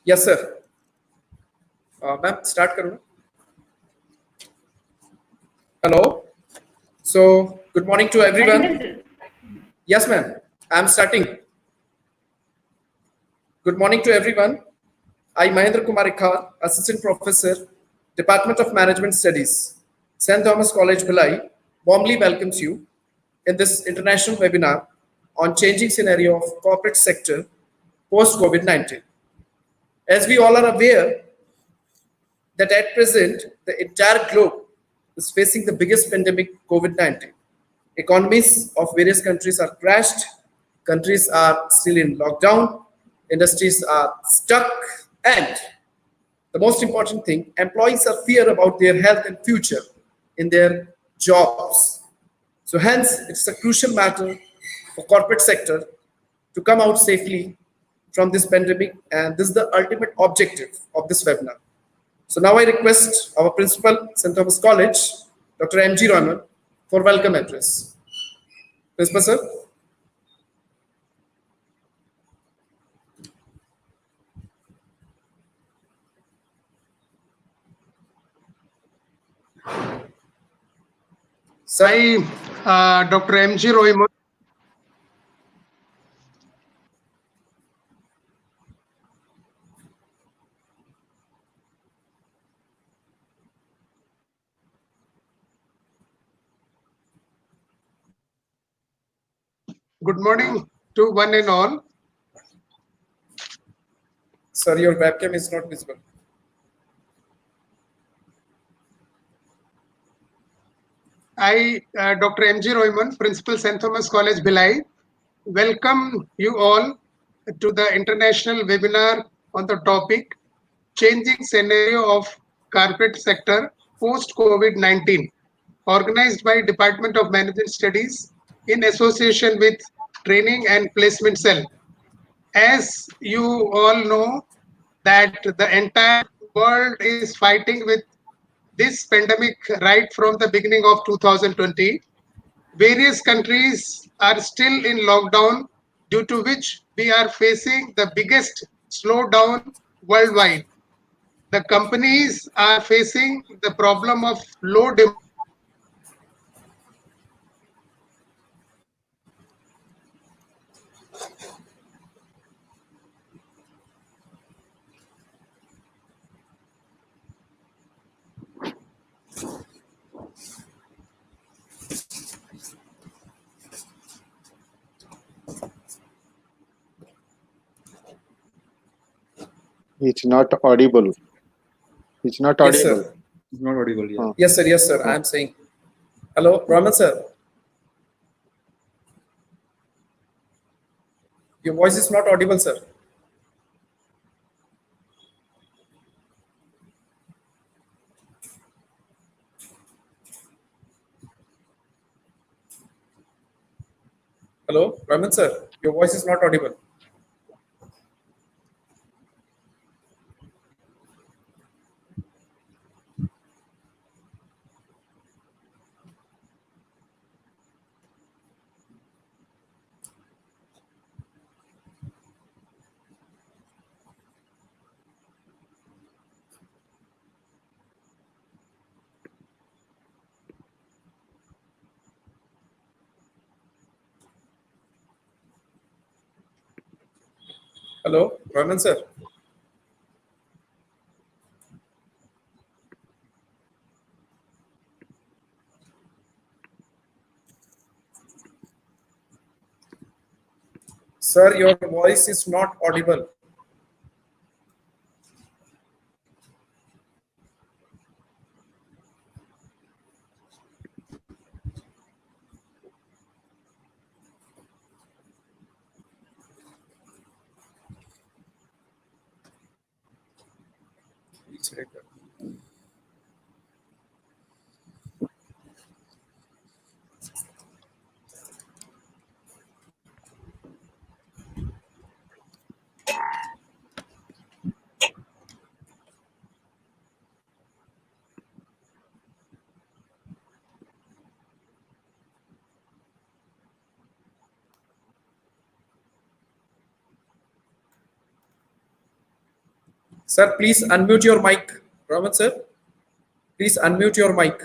Yes, sir. Ma'am, start करूँ? Hello. So, good morning to everyone. Yes, ma'am. I'm starting. Good morning to everyone. I, Mahendra Kumar Khan, Assistant Professor, Department of Management Studies, St. Thomas College, Bhilai, warmly welcomes you in this international webinar on changing scenario of corporate sector post COVID-19. As we all are aware that at present, the entire globe is facing the biggest pandemic, COVID-19. Economies of various countries are crashed, countries are still in lockdown, industries are stuck, and the most important thing, employees are fear about their health and future in their jobs. So hence, it's a crucial matter for corporate sector to come out safely from this pandemic, and this is the ultimate objective of this webinar. So now I request our principal, St. Thomas College, Dr. M.G. Rahman, for welcome address. Principal, sir. Hi, Dr. M.G. Rahman. Good morning to one and all. Sir, your webcam is not visible. I, Dr. M.G. Rahman, Principal St. Thomas College, Bhilai, welcome you all to the international webinar on the topic Changing Scenario of Corporate Sector Post-COVID-19, organized by Department of Management Studies in association with Training and Placement Cell. As you all know that the entire world is fighting with this pandemic right from the beginning of 2020. Various countries are still in lockdown, due to which we are facing the biggest slowdown worldwide. The companies are facing the problem of low demand. It's not audible. It's not audible. Yes, sir. It's not audible, yeah. Yes, sir. Yes, sir. I'm saying. Hello, Rahman, sir. Your voice is not audible, sir. Hello, Rahman, sir. Your voice is not audible. Hello, Rahman, sir. Sir, your voice is not audible. Sir, please unmute your mic. Raman sir, please unmute your mic.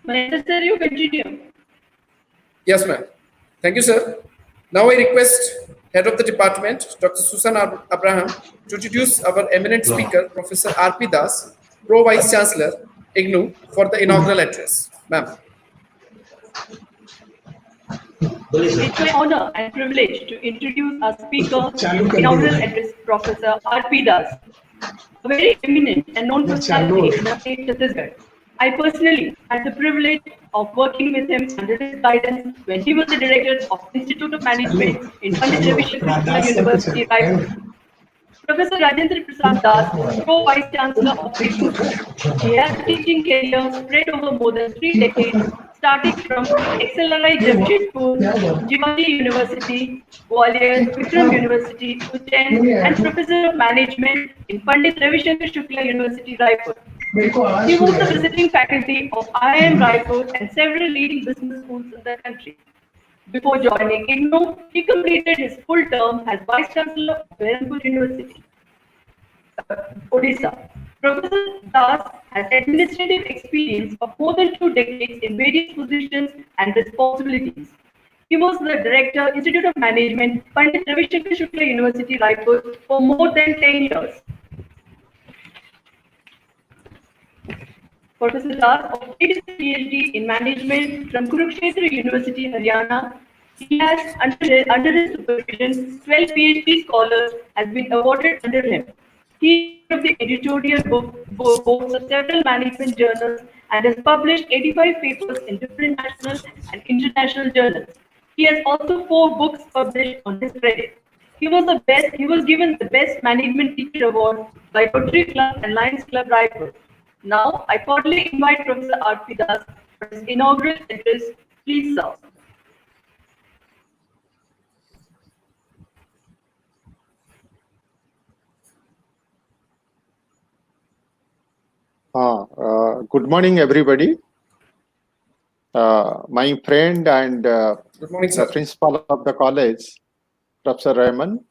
Mahendra sir, you continue. Yes, ma'am. Thank you, sir. Now I request Head of the Department, Dr. Susan Abraham, to introduce our eminent speaker, Professor R.P. Das, Pro Vice Chancellor, IGNOU, for the inaugural address. Ma'am. It's my honor and privilege to introduce our speaker, inaugural address, Professor R.P. Das, a very eminent and known personality in the state Chhattisgarh. I personally had the privilege of working with him under his guidance when he was the director of Institute of Management in Pandit Ravi Shankar Shukla University, Raipur. Professor Rajendra Prasad Das, Pro Vice Chancellor of IGNOU. He has a teaching career spread over more than 3 decades, starting from XLRI Jamshedpur, Jivaji University, Gwalior, Vikram University, Ujjain, and Professor of Management in Pandit Ravi Shankar Shukla University, Raipur. He was the visiting faculty of IIM Raipur and several leading business schools in the country. Before joining IGNOU, he completed his full term as Vice Chancellor of Berhampur University, Odisha. Professor Das has administrative experience of more than 2 decades in various positions and responsibilities. He was the Director, Institute of Management, Pandit Ravi Shankar Shukla University, Raipur for more than 10 years. Professor Das obtained his PhD in Management from Kurukshetra University, Haryana. He has, under his supervision, 12 PhD scholars have been awarded under him. He is the editorial boards of several management journals and has published 85 papers in different national and international journals. He has also 4 books published on his credit. He was given the Best Management Teacher Award by Rotary Club and Lions Club Raipur. Now, I cordially invite Professor R.P. Das for his inaugural address. Please, sir. Good morning, everybody. My friend and Good morning, sir. the principal of the college, Professor Rahman,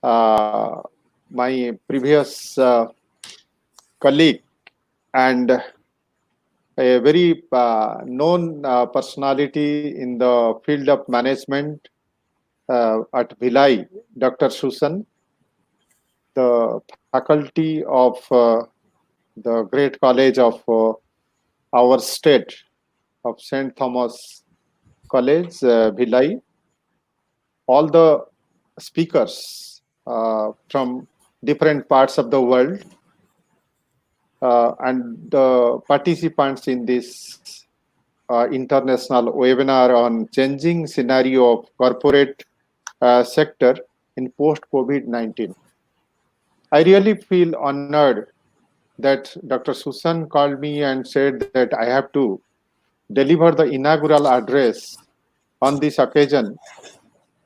my previous colleague and a very known personality in the field of management at Bhilai, Dr. Susan, the faculty of the great college of our state of St. Thomas College, Bhilai, all the speakers from different parts of the world, and the participants in this international webinar on changing scenario of corporate sector in post-COVID-19. I really feel honored that Dr. Susan called me and said that I have to deliver the inaugural address on this occasion.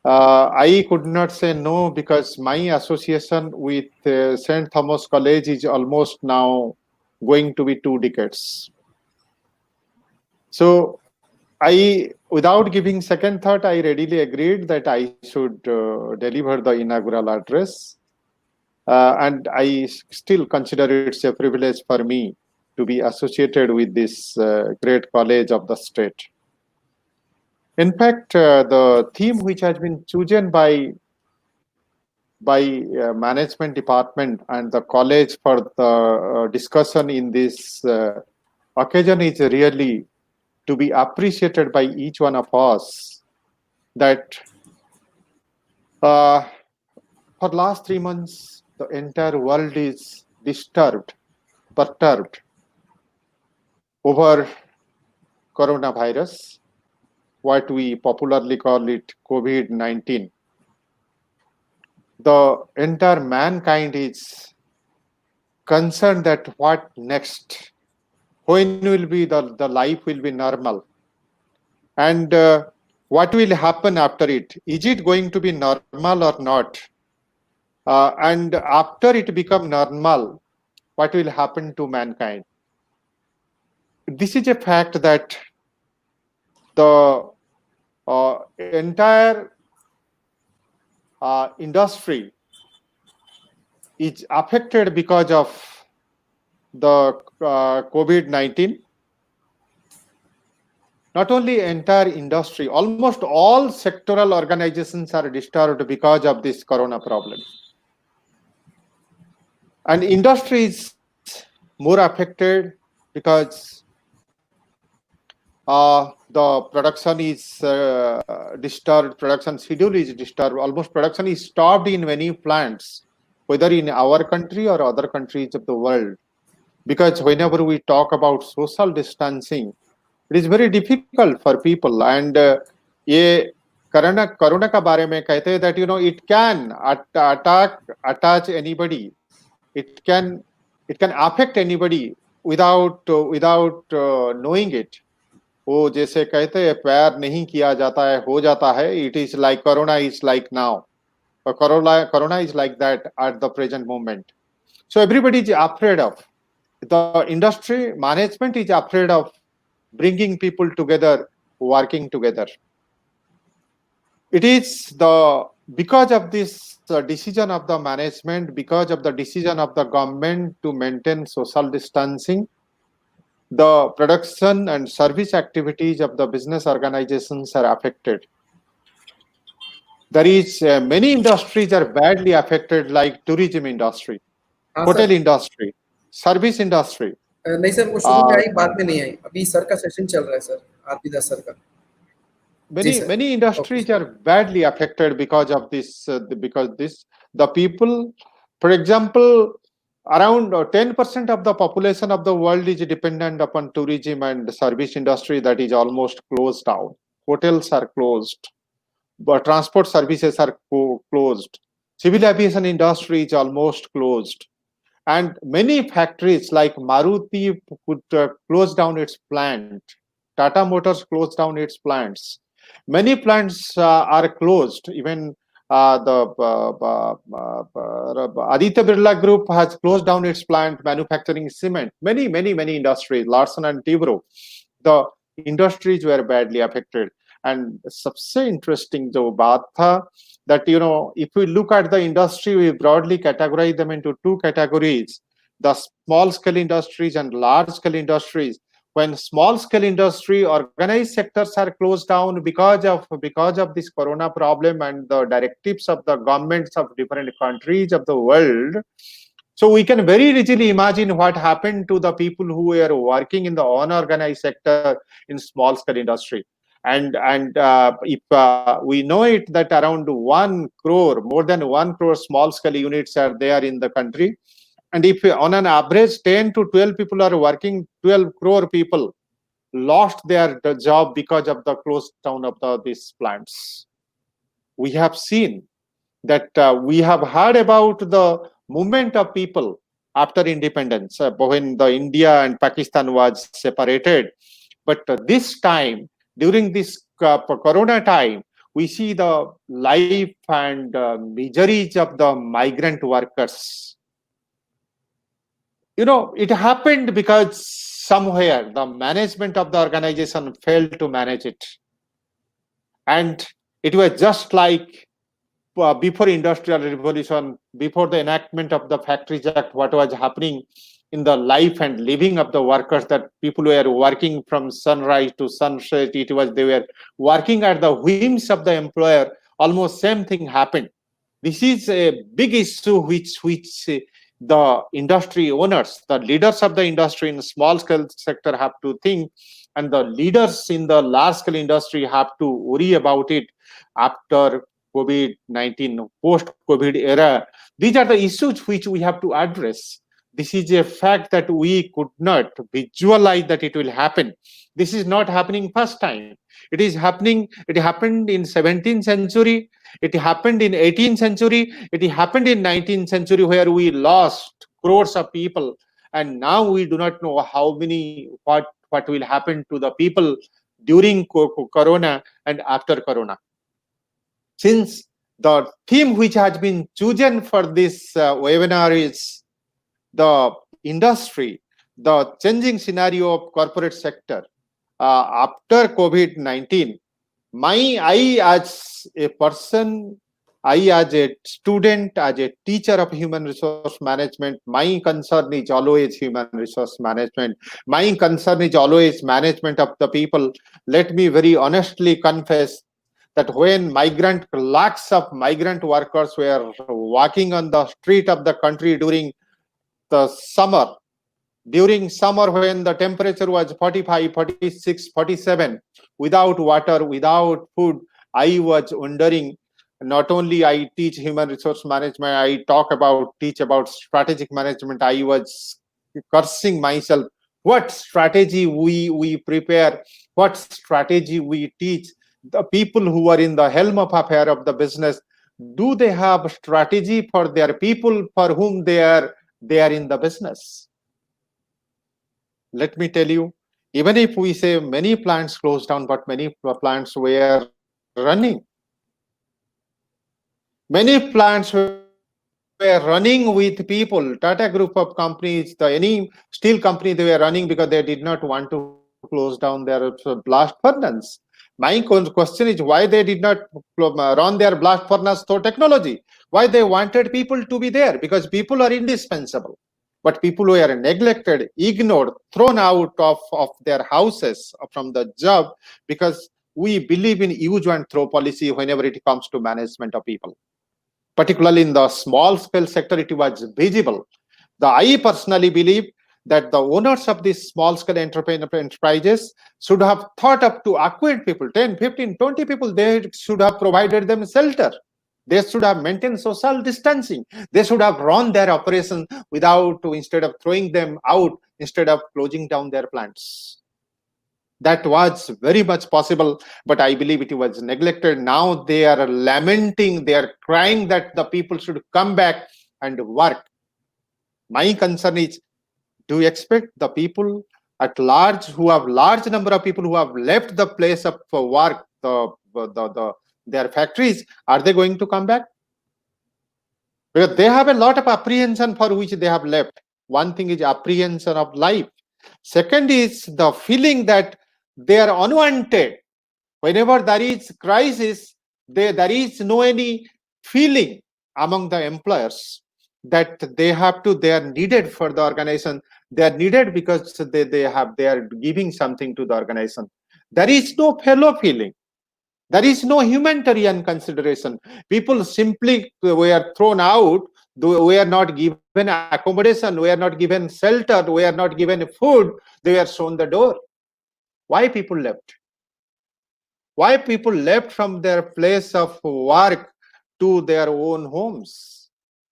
I could not say no because my association with St. Thomas College is almost now going to be 2 decades. So without giving second thought, I readily agreed that I should deliver the inaugural address. And I still consider it's a privilege for me to be associated with this great college of the state. In fact, the theme which has been chosen by management department and the college for the discussion in this occasion is really to be appreciated by each one of us, that for last 3 months, the entire world is perturbed over coronavirus, what we popularly call it COVID-19. The entire mankind is concerned that what next, when will be the life will be normal. And what will happen after it? Is it going to be normal or not? And after it become normal, what will happen to mankind? This is a fact that the entire industry is affected because of the COVID-19. Not only entire industry, almost all sectoral organizations are disturbed because of this corona problem. And industry is more affected because the production is disturbed, production schedule is disturbed, almost production is stopped in many plants, whether in our country or other countries of the world. Because whenever we talk about social distancing, it is very difficult for people. And ये corona का बारे में कहते हैं that it can attach anybody, it can affect anybody without knowing it. वो जैसे कहते हैं प्यार नहीं किया जाता है हो जाता है. It is like corona is like now, or corona is like that at the present moment. So everybody is afraid of, the industry management is afraid of bringing people together, working together. It is because of this decision of the management, because of the decision of the government to maintain social distancing, the production and service activities of the business organizations are affected. There is many industries are badly affected, like tourism industry, hotel industry, service industry. नहीं sir, वो शुरू में आई, बाद में नहीं आई. अभी sir का session चल रहा है सर, आरपी दास सर का. Many industries are badly affected because of this. The people, for example, around 10% of the population of the world is dependent upon tourism and service industry, that is almost closed down. Hotels are closed, but transport services are closed. Civil aviation industry is almost closed. And many factories like Maruti could close down its plant. Tata Motors closed down its plants. Many plants are closed. Even the Aditya Birla Group has closed down its plant manufacturing cement. Many industries, Larsen and Toubro, the industries were badly affected. And सबसे interesting जो बात था that if we look at the industry, we broadly categorize them into two categories: the small scale industries and large scale industries. When small scale industry, organized sectors are closed down because of this corona problem and the directives of the governments of different countries of the world. So we can very easily imagine what happened to the people who were working in the unorganized sector in small scale industry. And if we know it that around 1 crore, more than 1 crore small scale units are there in the country. And if on an average 10 to 12 people are working, 12 crore people lost their job because of the close down of these plants. We have seen that we have heard about the movement of people after independence, when the India and Pakistan was separated. But this time, during this corona time, we see the life and miseries of the migrant workers. It happened because somewhere the management of the organization failed to manage it. And it was just like before Industrial Revolution, before the enactment of the Factories Act, what was happening in the life and living of the workers, that people were working from sunrise to sunset. They were working at the whims of the employer. Almost same thing happened. This is a big issue which the industry owners, the leaders of the industry in the small scale sector have to think, and the leaders in the large scale industry have to worry about it after COVID-19, post-COVID era. These are the issues which we have to address. This is a fact that we could not visualize that it will happen. This is not happening first time. It is happening. It happened in 17th century. It happened in 18th century. It happened in 19th century, where we lost crores of people. And now we do not know how many, what will happen to the people during Corona and after Corona. Since the theme which has been chosen for this webinar is the industry, the changing scenario of corporate sector after COVID-19, I as a person, I as a student, as a teacher of human resource management, my concern is always human resource management. My concern is always management of the people. Let me very honestly confess that when lakhs of migrant workers were walking on the street of the country during the summer, when the temperature was 45, 46, 47, without water, without food, I was wondering, not only I teach human resource management, I teach about strategic management, I was cursing myself, what strategy we prepare, what strategy we teach. The people who are in the helm of affair of the business, do they have strategy for their people for whom they are in the business? Let me tell you, even if we say many plants closed down, but many plants were running. Many plants were running with people. Tata group of companies, any steel company, they were running because they did not want to close down their blast furnace. My question is why they did not run their blast furnace through technology. Why they wanted people to be there? Because people are indispensable. But people who are neglected, ignored, thrown out of their houses from the job, because we believe in use and throw policy whenever it comes to management of people. Particularly in the small scale sector, it was visible. I personally believe that the owners of these small scale enterprises should have thought up to acquaint people, 10, 15, 20 people, they should have provided them shelter. They should have maintained social distancing. They should have run their operation instead of throwing them out, instead of closing down their plants. That was very much possible, but I believe it was neglected. Now they are lamenting, they are crying that the people should come back and work. My concern is, do you expect the people at large, who have large number of people who have left the place of work, their factories, are they going to come back? Because they have a lot of apprehension for which they have left. One thing is apprehension of life. Second is the feeling that they are unwanted. Whenever there is crisis, there is no any feeling among the employers that they are needed for the organization. They are needed because they are giving something to the organization. There is no fellow feeling. There is no humanitarian consideration. People simply were thrown out. We are not given accommodation. We are not given shelter. We are not given food. They were shown the door. Why people left? Why people left from their place of work to their own homes?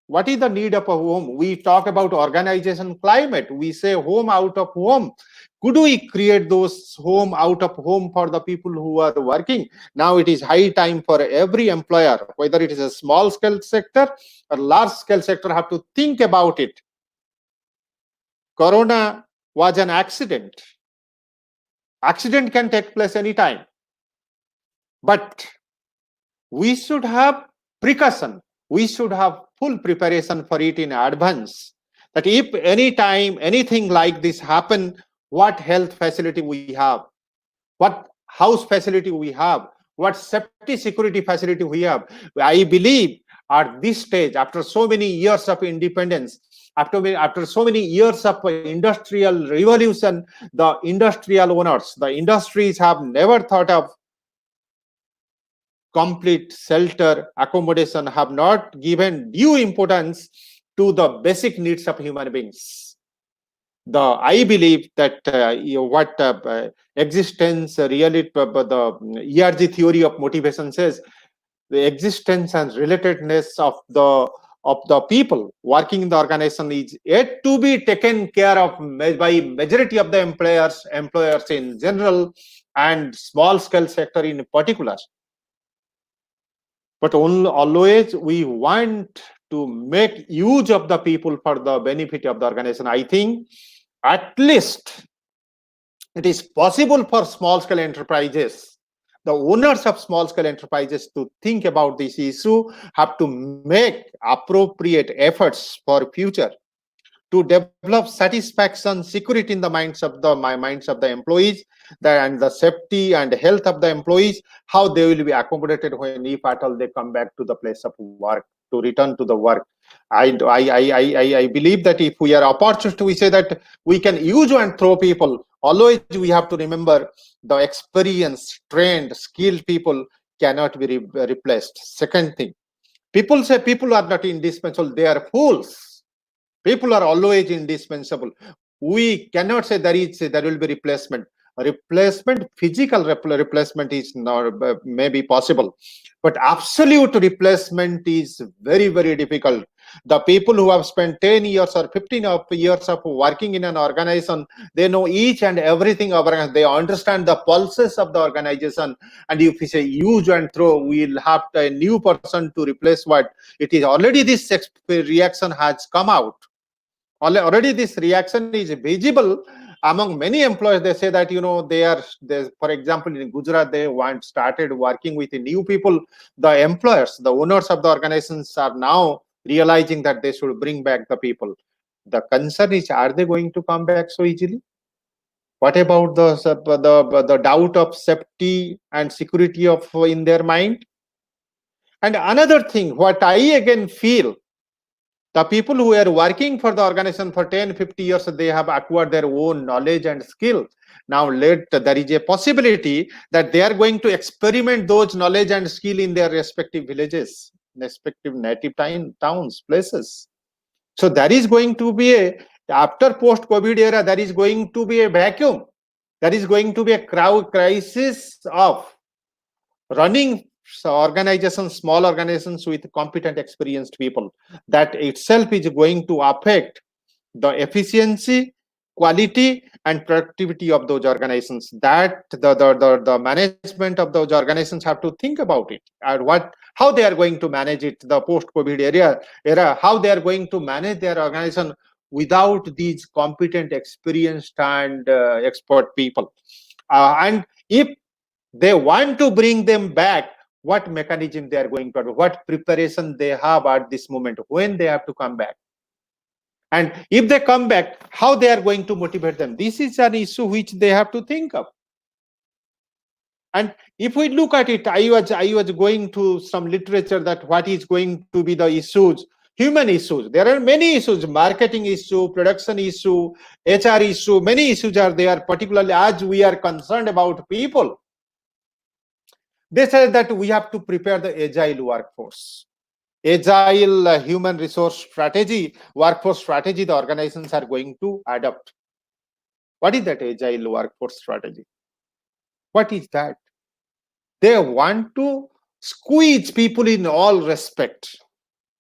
What is the need of a home? We talk about organization climate. We say home out of home. Could we create those home out of home for the people who are working? Now it is high time for every employer, whether it is a small scale sector or large scale sector, have to think about it. Corona was an accident. Accident can take place anytime. But we should have precaution. We should have full preparation for it in advance. That if any time anything like this happen, what health facility we have, what house facility we have, what safety security facility we have. I believe at this stage, after so many years of independence, after so many years of industrial revolution, the industrial owners, the industries have never thought of complete shelter, accommodation, have not given due importance to the basic needs of human beings. I believe that existence really, the ERG theory of motivation says, the existence and relatedness of the people working in the organization is yet to be taken care of by majority of the employers in general, and small scale sector in particular. But always we want to make use of the people for the benefit of the organization. I think at least It is possible for small scale enterprises, the owners of small scale enterprises, to think about this issue, have to make appropriate efforts for future to develop satisfaction, security in the minds of the employees, and the safety and health of the employees, how they will be accommodated when, if at all, they come back to the place of work, to return to the work. I believe that if we are opportunist, we say that we can use and throw people. Always we have to remember the experienced, trained, skilled people cannot be replaced. Second thing, people say people are not indispensable. They are fools. People are always indispensable. We cannot say there will be replacement. Physical replacement is not maybe possible, but absolute replacement is very, very difficult. The people who have spent 10 years or 15 years of working in an organization, they know each and everything of organization. They understand the pulses of the organization. And if we say use and throw, we'll have a new person to replace what it is. Already this reaction has come out. Already this reaction is visible among many employees. They say that, for example, in Gujarat, they started working with the new people. The employers, the owners of the organizations are now realizing that they should bring back the people. The concern is, are they going to come back so easily? What about the doubt of safety and security in their mind? And another thing, what I again feel, the people who are working for the organization for 10, 50 years, they have acquired their own knowledge and skill. Now there is a possibility that they are going to experiment those knowledge and skill in their respective villages, respective native towns, places. So there is going to be after post-COVID era, there is going to be a vacuum. There is going to be a crisis of running organizations, small organizations with competent, experienced people. That itself is going to affect the efficiency, quality, and productivity of those organizations. That the management of those organizations have to think about it, and how they are going to manage it. The post-COVID era, how they are going to manage their organization without these competent, experienced, and expert people. And if they want to bring them back, what mechanism they are going to do, what preparation they have at this moment, when they have to come back. And if they come back, how they are going to motivate them. This is an issue which they have to think of. And if we look at it, I was going to some literature that what is going to be the issues, human issues. There are many issues, marketing issue, production issue, HR issue, many issues are there, particularly as we are concerned about people. They said that we have to prepare the agile workforce. Agile human resource strategy, workforce strategy, the organizations are going to adopt. What is that agile workforce strategy? What is that? They want to squeeze people in all respect.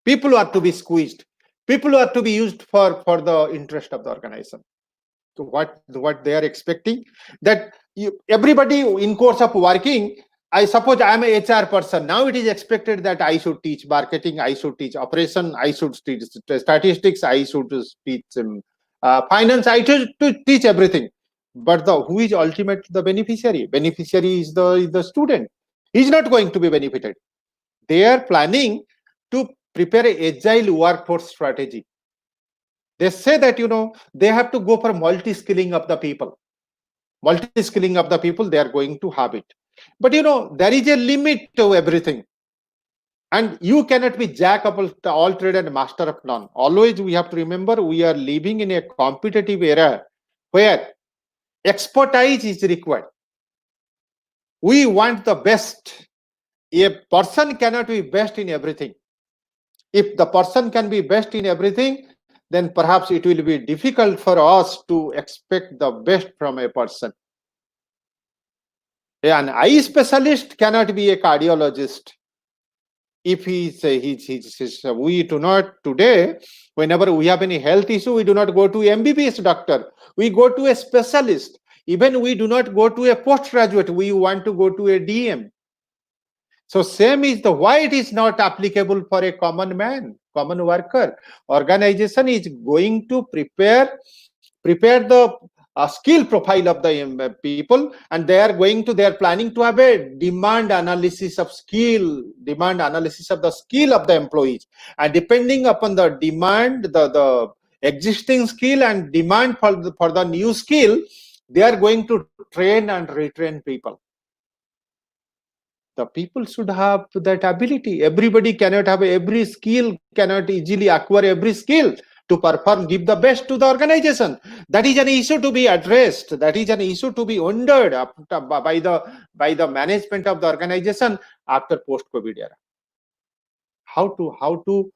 People are to be squeezed. People are to be used for the interest of the organization. So what they are expecting, that everybody in course of working, I suppose I am a HR person. Now it is expected that I should teach marketing, I should teach operation, I should teach statistics, I should teach finance, I should teach everything. But who is ultimately the beneficiary? Beneficiary is the student. He is not going to be benefited. They are planning to prepare an agile workforce strategy. They say that, they have to go for multi-skilling of the people. Multi-skilling of the people, they are going to have it. But there is a limit to everything. And you cannot be jack of all trade and master of none. Always we have to remember, we are living in a competitive era where expertise is required. We want the best. A person cannot be best in everything. If the person can be best in everything, then perhaps it will be difficult for us to expect the best from a person. An eye specialist cannot be a cardiologist. If we do not today, whenever we have any health issue, we do not go to MBBS doctor. We go to a specialist. Even we do not go to a postgraduate. We want to go to a DM. So same is why it is not applicable for a common man, common worker. Organization is going to prepare the skill profile of the people, and they are planning to have a demand analysis of the skill of the employees, and depending upon the demand, the existing skill and demand for the new skill, they are going to train and retrain people. The people should have that ability. Everybody cannot have every skill, cannot easily acquire every skill to perform, give the best to the organization. That is an issue to be addressed. That is an issue to be wondered by the management of the organization after post-COVID era. How to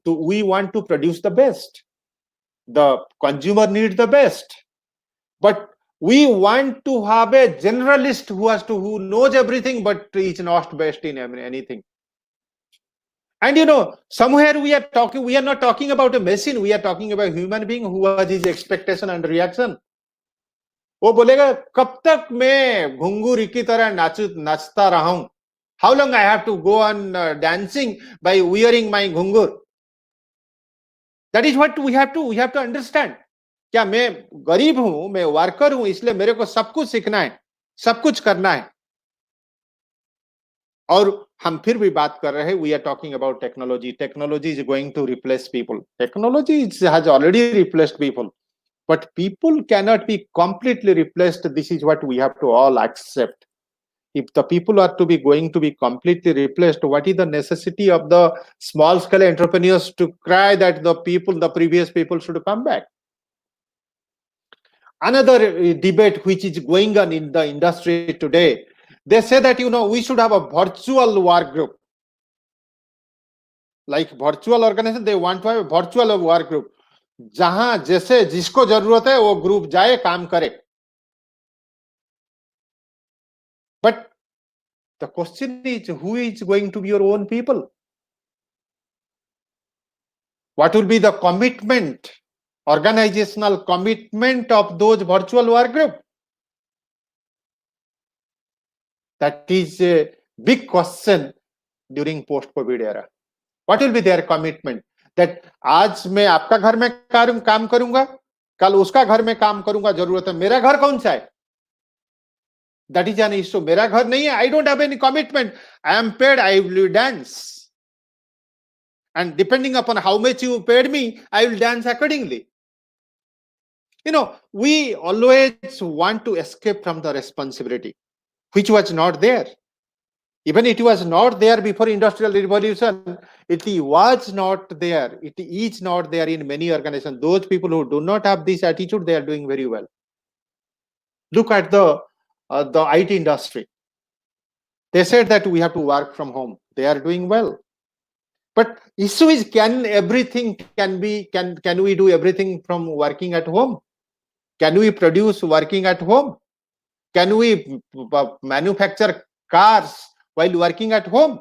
we want to produce the best. The consumer needs the best, but we want to have a generalist who knows everything but is not best in anything. And somewhere we are not talking about a machine, we are talking about a human being who has his expectation and reaction. वो बोलेगा कब तक मैं घुंघरू की तरह नाचता रहूं? How long I have to go on dancing by wearing my घुंघरू? That is what we have to understand. क्या मैं गरीब हूं, मैं वर्कर हूं, इसलिए मेरे को सब कुछ सीखना है, सब कुछ करना है? और हम फिर भी बात कर रहे हैं, we are talking about technology. Technology is going to replace people. Technology has already replaced people, but people cannot be completely replaced. This is what we have to all accept. If the people are going to be completely replaced, what is the necessity of the small scale entrepreneurs to cry that the previous people should come back? Another debate which is going on in the industry today, they say that we should have a virtual work group. Like virtual organization, they want to have a virtual work group. जहां जैसे जिसको जरूरत है वो group जाए काम करे. But the question is, who is going to be your own people? What will be the commitment, organizational commitment of those virtual work group? That is a big question during post-COVID era. What will be their commitment? That आज मैं आपका घर में काम करूंगा, कल उसका घर में काम करूंगा, जरूरत है मेरा घर कौन सा है? That is an issue. मेरा घर नहीं है, I don't have any commitment. I am paid, I will dance. And depending upon how much you paid me, I will dance accordingly. We always want to escape from the responsibility, which was not there. Even it was not there before Industrial Revolution, it was not there. It is not there in many organizations. Those people who do not have this attitude, they are doing very well. Look at the IT industry. They said that we have to work from home. They are doing well. But issue is, can we do everything from working at home? Can we produce working at home? Can we manufacture cars while working at home?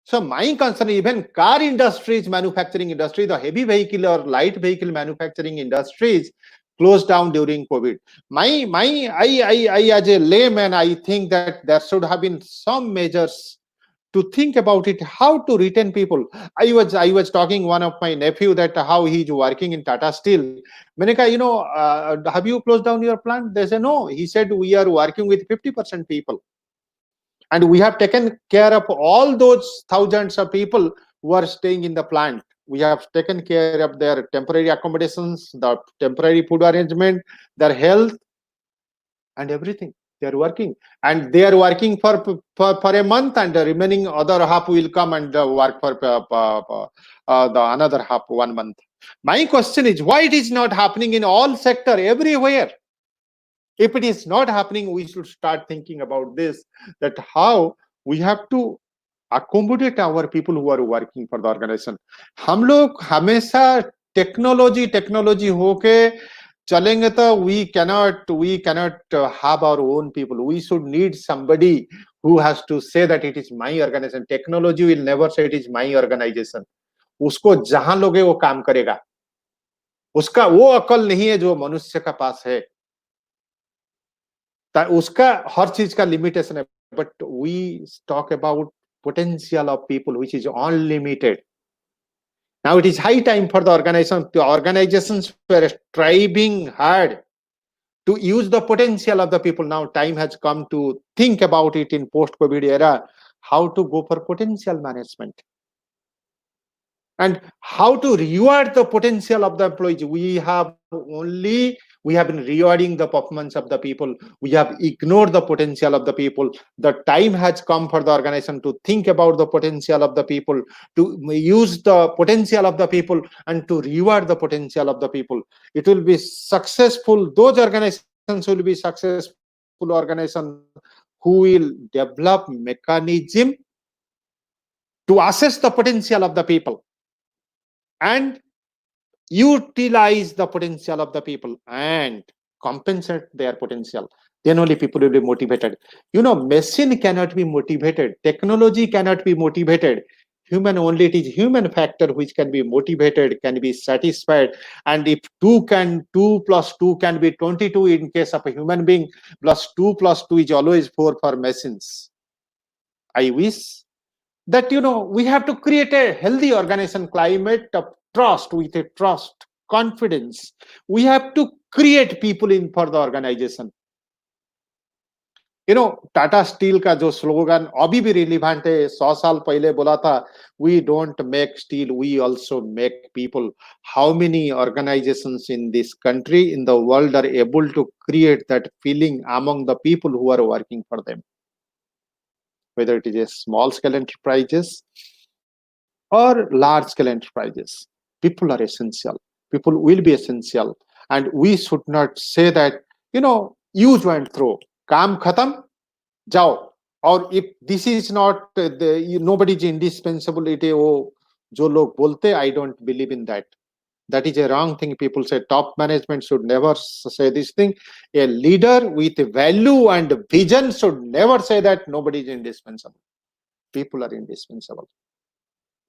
So my concern, even car industries, manufacturing industry, the heavy vehicle or light vehicle manufacturing industries closed down during COVID. I as a layman, I think that there should have been some measures to think about it, how to retain people. I was talking one of my nephew that how he's working in Tata Steel. मैंने कहा, have you closed down your plant? They said no. He said we are working with 50% people, and we have taken care of all those thousands of people who are staying in the plant. We have taken care of their temporary accommodations, the temporary food arrangement, their health, and everything. They are working, and they are working for a month, and the remaining other half will come and work for the another half 1 month. My question is, why it is not happening in all sector, everywhere? If it is not happening, we should start thinking about this, that how we have to accommodate our people who are working for the organization. हम लोग हमेशा technology होके चलेंगे तो we cannot have our own people. We should need somebody who has to say that it is my organization. Technology will never say it is my organization. उसको जहां लोगे वो काम करेगा. उसका वो अकल नहीं है जो मनुष्य का पास है. उसका हर चीज का लिमिटेशन है. But we talk about potential of people which is unlimited. Now it is high time for the organizations were striving hard to use the potential of the people. Now time has come to think about it in post-COVID era, how to go for potential management and how to reward the potential of the employees. We have been rewarding the performance of the people. We have ignored the potential of the people. The time has come for the organization to think about the potential of the people, to use the potential of the people, and to reward the potential of the people. It will be successful. Those organizations will be successful organizations who will develop mechanism to assess the potential of the people and utilize the potential of the people and compensate their potential. Then only people will be motivated. Machine cannot be motivated, technology cannot be motivated. Human only, it is human factor which can be motivated, can be satisfied. And if 2 plus 2 can be 22 in case of a human being, plus 2 plus 2 is always 4 for machines. I wish that we have to create a healthy organization climate of trust, with a trust, confidence. We have to create people in for the organization. Tata steel का जो slogan अभी भी relevant है, 100 साल पहले बोला था, we don't make steel, we also make people. How many organizations in this country, in the world, are able to create that feeling among the people who are working for them? Whether it is a small scale enterprises or large scale enterprises, people are essential. People will be essential. And we should not say that, use and throw. Kaam khatam, jao. Or if this is not, nobody is indispensable, jo log bolte, I don't believe in that. That is a wrong thing. People say top management should never say this thing. A leader with value and vision should never say that nobody is indispensable. People are indispensable.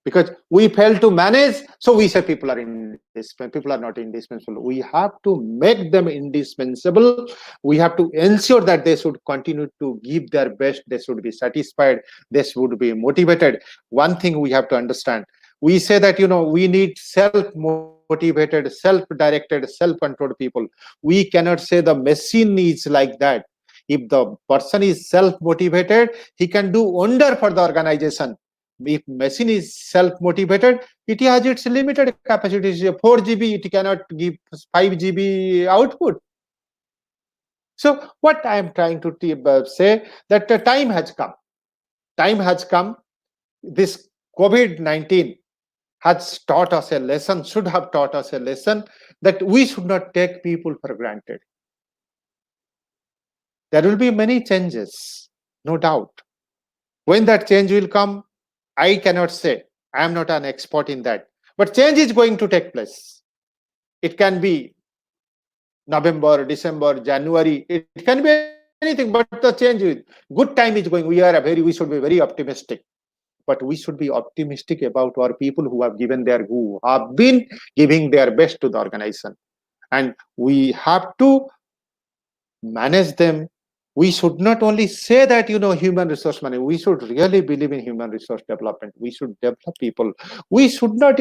Because we fail to manage, so we say people are indispensable. People are not indispensable. We have to make them indispensable. We have to ensure that they should continue to give their best. They should be satisfied. They should be motivated. One thing we have to understand, we say that we need self-motivated, self-directed, self-controlled people. We cannot say the machine is like that. If the person is self-motivated, he can do wonder for the organization. If machine is self-motivated, it has its limited capacity. 4 GB, it cannot give 5 GB output. So what I am trying to say, that the time has come. Time has come. This COVID-19 has taught us a lesson, should have taught us a lesson, that we should not take people for granted. There will be many changes, no doubt. When that change will come, I cannot say. I am not an expert in that. But change is going to take place. It can be November, December, January. It can be anything, but the change is good time is going. We should be very optimistic. But we should be optimistic about our people who have been giving their best to the organization. And we have to manage them. We should not only say that, human resource management. We should really believe in human resource development. We should develop people. We should not,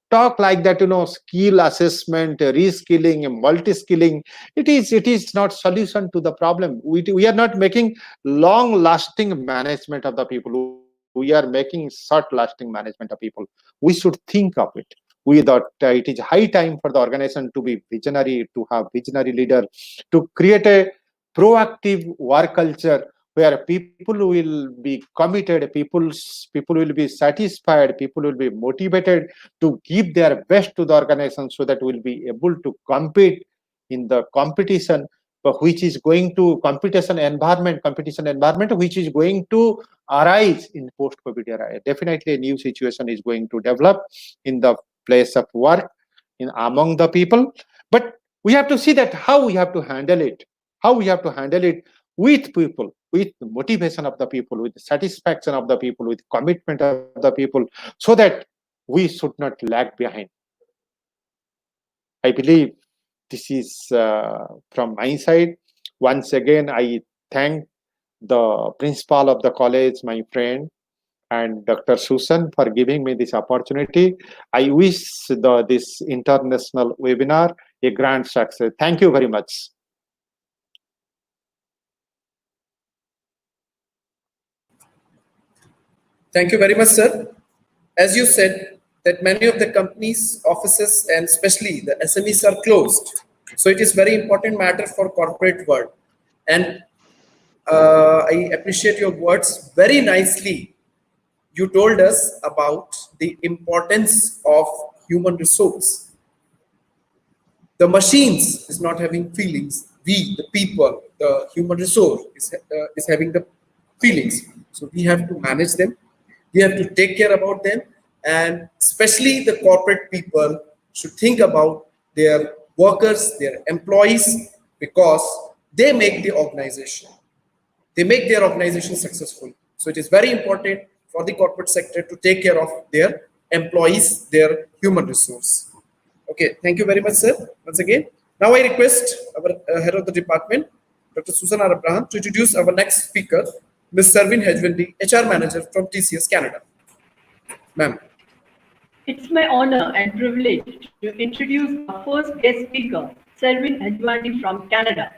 talk like that, skill assessment, reskilling, multi-skilling. It is not solution to the problem. We are not making long-lasting management of the people. We are making short-lasting management of people. We should think of it. We thought it is high time for the organization to be visionary, to have visionary leader, to create a proactive work culture where people will be committed, people will be satisfied, people will be motivated to give their best to the organization, so that we'll be able to compete in the competition, which is going to competition environment which is going to arise in post-COVID era. Definitely a new situation is going to develop in the place of work, among the people. But we have to see that how we have to handle it. How we have to handle it with people, with the motivation of the people, with the satisfaction of the people, with commitment of the people, so that we should not lag behind. I believe this is from my side. Once again, I thank the principal of the college, my friend, and Dr. Susan for giving me this opportunity. I wish this international webinar a grand success. Thank you very much. Thank you very much, sir. As you said, that many of the companies, offices, and especially the SMEs are closed. So it is very important matter for corporate world. And I appreciate your words very nicely. You told us about the importance of human resource. The machines is not having feelings. We, the people, the human resource is having the feelings. So we have to manage them. We have to take care about them. And especially the corporate people should think about their workers, their employees, because they make the organization. They make their organization successful. So it is very important for the corporate sector to take care of their employees, their human resource. Okay, thank you very much, sir, once again. Now I request our head of the department, Dr. Susan R. Abraham, to introduce our next speaker, Ms. Servin Hejwandi, HR Manager from TCS Canada. Ma'am. It's my honor and privilege to introduce our first guest speaker, Servin Hejwandi from Canada.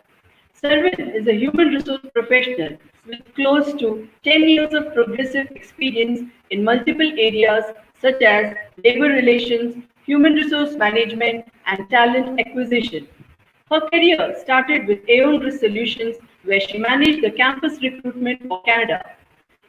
Servin is a human resource professional with close to 10 years of progressive experience in multiple areas such as labor relations, human resource management, and talent acquisition. Her career started with Aon Risk Solutions, where she managed the campus recruitment for Canada.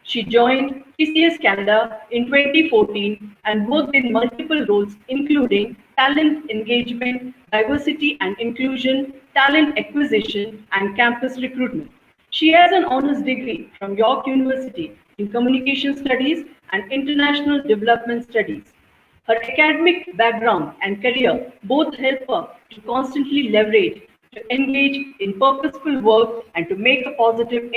She joined TCS Canada in 2014 and worked in multiple roles, including talent engagement, diversity and inclusion, talent acquisition, and campus recruitment. She has an honors degree from York University in Communication Studies and International Development Studies. Her academic background and career both help her to constantly leverage, to engage in purposeful work, and to make a positive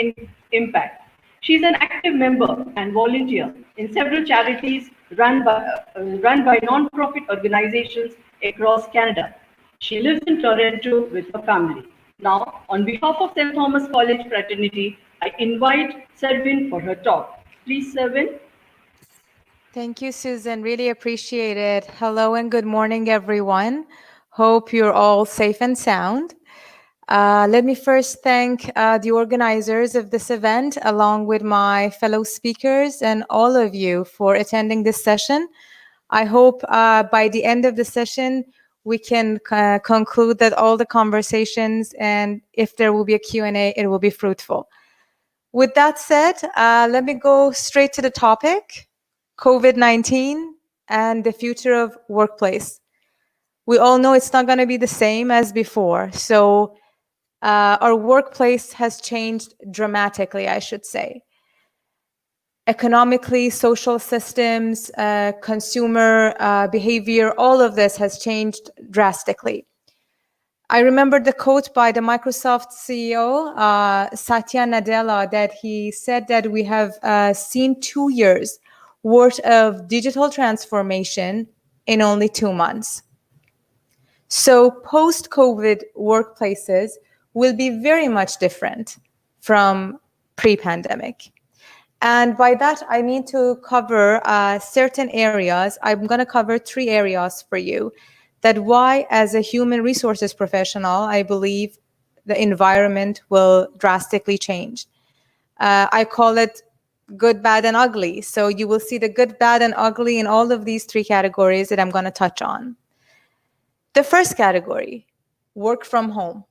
impact. She is an active member and volunteer in several charities run by non-profit organizations across Canada. She lives in Toronto with her family. Now, on behalf of St. Thomas College fraternity, I invite Servin for her talk. Please, Servin. Thank you, Susan. Really appreciate it. Hello and good morning, everyone. Hope you're all safe and sound. Let me first thank the organizers of this event, along with my fellow speakers and all of you for attending this session. I hope by the end of the session, we can conclude that all the conversations, and if there will be a Q&A, it will be fruitful. With that said, let me go straight to the topic, COVID-19 and the future of workplace. We all know it's not going to be the same as before. So our workplace has changed dramatically, I should say. Economically, social systems, consumer behavior, all of this has changed drastically. I remember the quote by the Microsoft CEO, Satya Nadella, that he said that we have seen 2 years worth of digital transformation in only 2 months. So post-COVID workplaces will be very much different from pre-pandemic. And by that, I mean to cover certain areas. I'm going to cover 3 areas for you that why, as a human resources professional, I believe the environment will drastically change. I call it good, bad, and ugly. So you will see the good, bad, and ugly in all of these 3 categories that I'm going to touch on. The first category, work from home.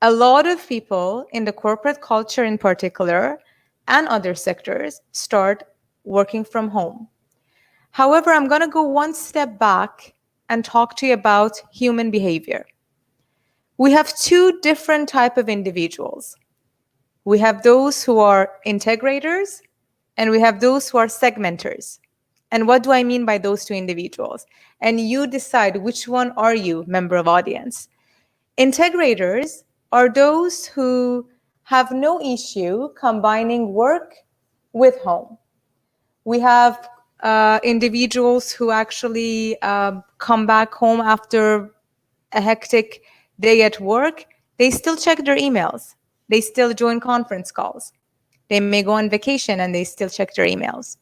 A lot of people in the corporate culture in particular and other sectors start working from home. However, I'm going to go one step back and talk to you about human behavior. We have 2 different types of individuals. We have those who are integrators and we have those who are segmenters. And what do I mean by those 2 individuals? And you decide which one are you, member of audience. Integrators are those who have no issue combining work with home. We have individuals who actually come back home after a hectic day at work. They still check their emails. They still join conference calls. They may go on vacation and they still check their emails.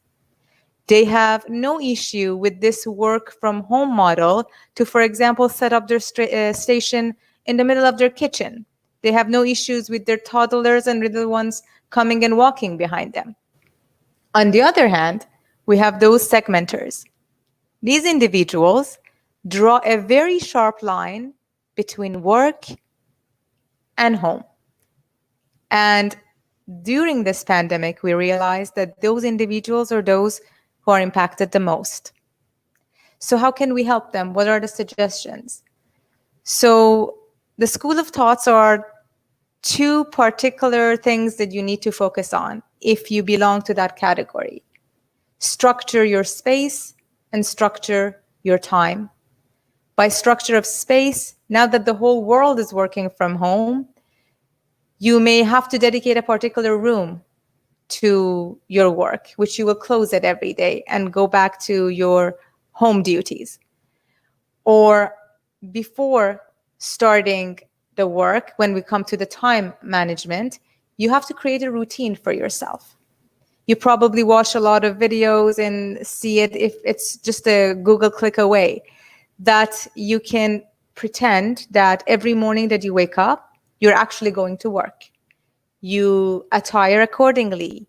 They have no issue with this work from home model to, for example, set up their station in the middle of their kitchen. They have no issues with their toddlers and little ones coming and walking behind them. On the other hand, we have those segmenters. These individuals draw a very sharp line between work and home. And during this pandemic, we realized that those individuals are those who are impacted the most. So how can we help them? What are the suggestions? So the school of thoughts are two particular things that you need to focus on if you belong to that category. Structure your space and structure your time. By structure of space, now that the whole world is working from home, you may have to dedicate a particular room to your work, which you will close it every day and go back to your home duties. Or before starting the work, when we come to the time management, you have to create a routine for yourself. You probably watch a lot of videos and see it if it's just a Google click away, that you can pretend that every morning that you wake up, you're actually going to work. You attire accordingly.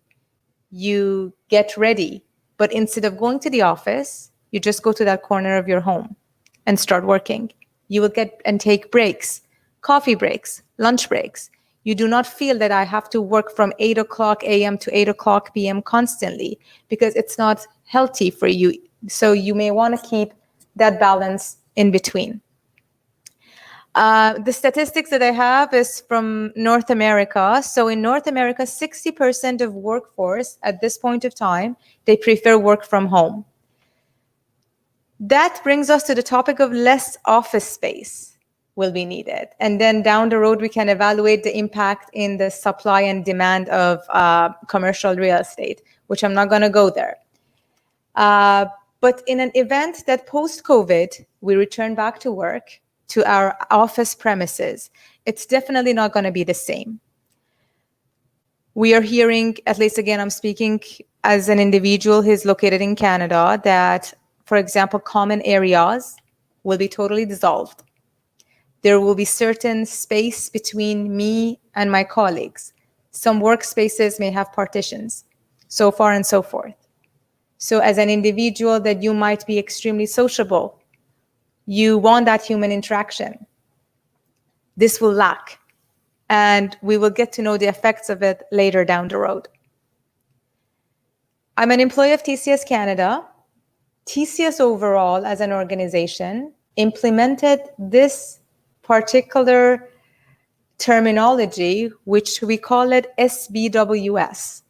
You get ready. But instead of going to the office, you just go to that corner of your home and start working. You will get and take breaks, coffee breaks, lunch breaks. You do not feel that I have to work from 8 o'clock a.m. to 8 o'clock p.m. constantly, because it's not healthy for you. So you may want to keep that balance in between. The statistics that I have is from North America. So in North America, 60% of workforce at this point of time, they prefer work from home. That brings us to the topic of less office space will be needed. And then down the road, we can evaluate the impact in the supply and demand of commercial real estate, which I'm not going to go there. But in an event that post-COVID, we return back to work, to our office premises, it's definitely not going to be the same. We are hearing, at least again, I'm speaking as an individual who's located in Canada, that, for example, common areas will be totally dissolved. There will be certain space between me and my colleagues. Some workspaces may have partitions, so far and so forth. So as an individual that you might be extremely sociable, you want that human interaction. This will lack, and we will get to know the effects of it later down the road. I'm an employee of TCS Canada. TCS overall, as an organization, implemented this particular terminology, which we call it SBWS.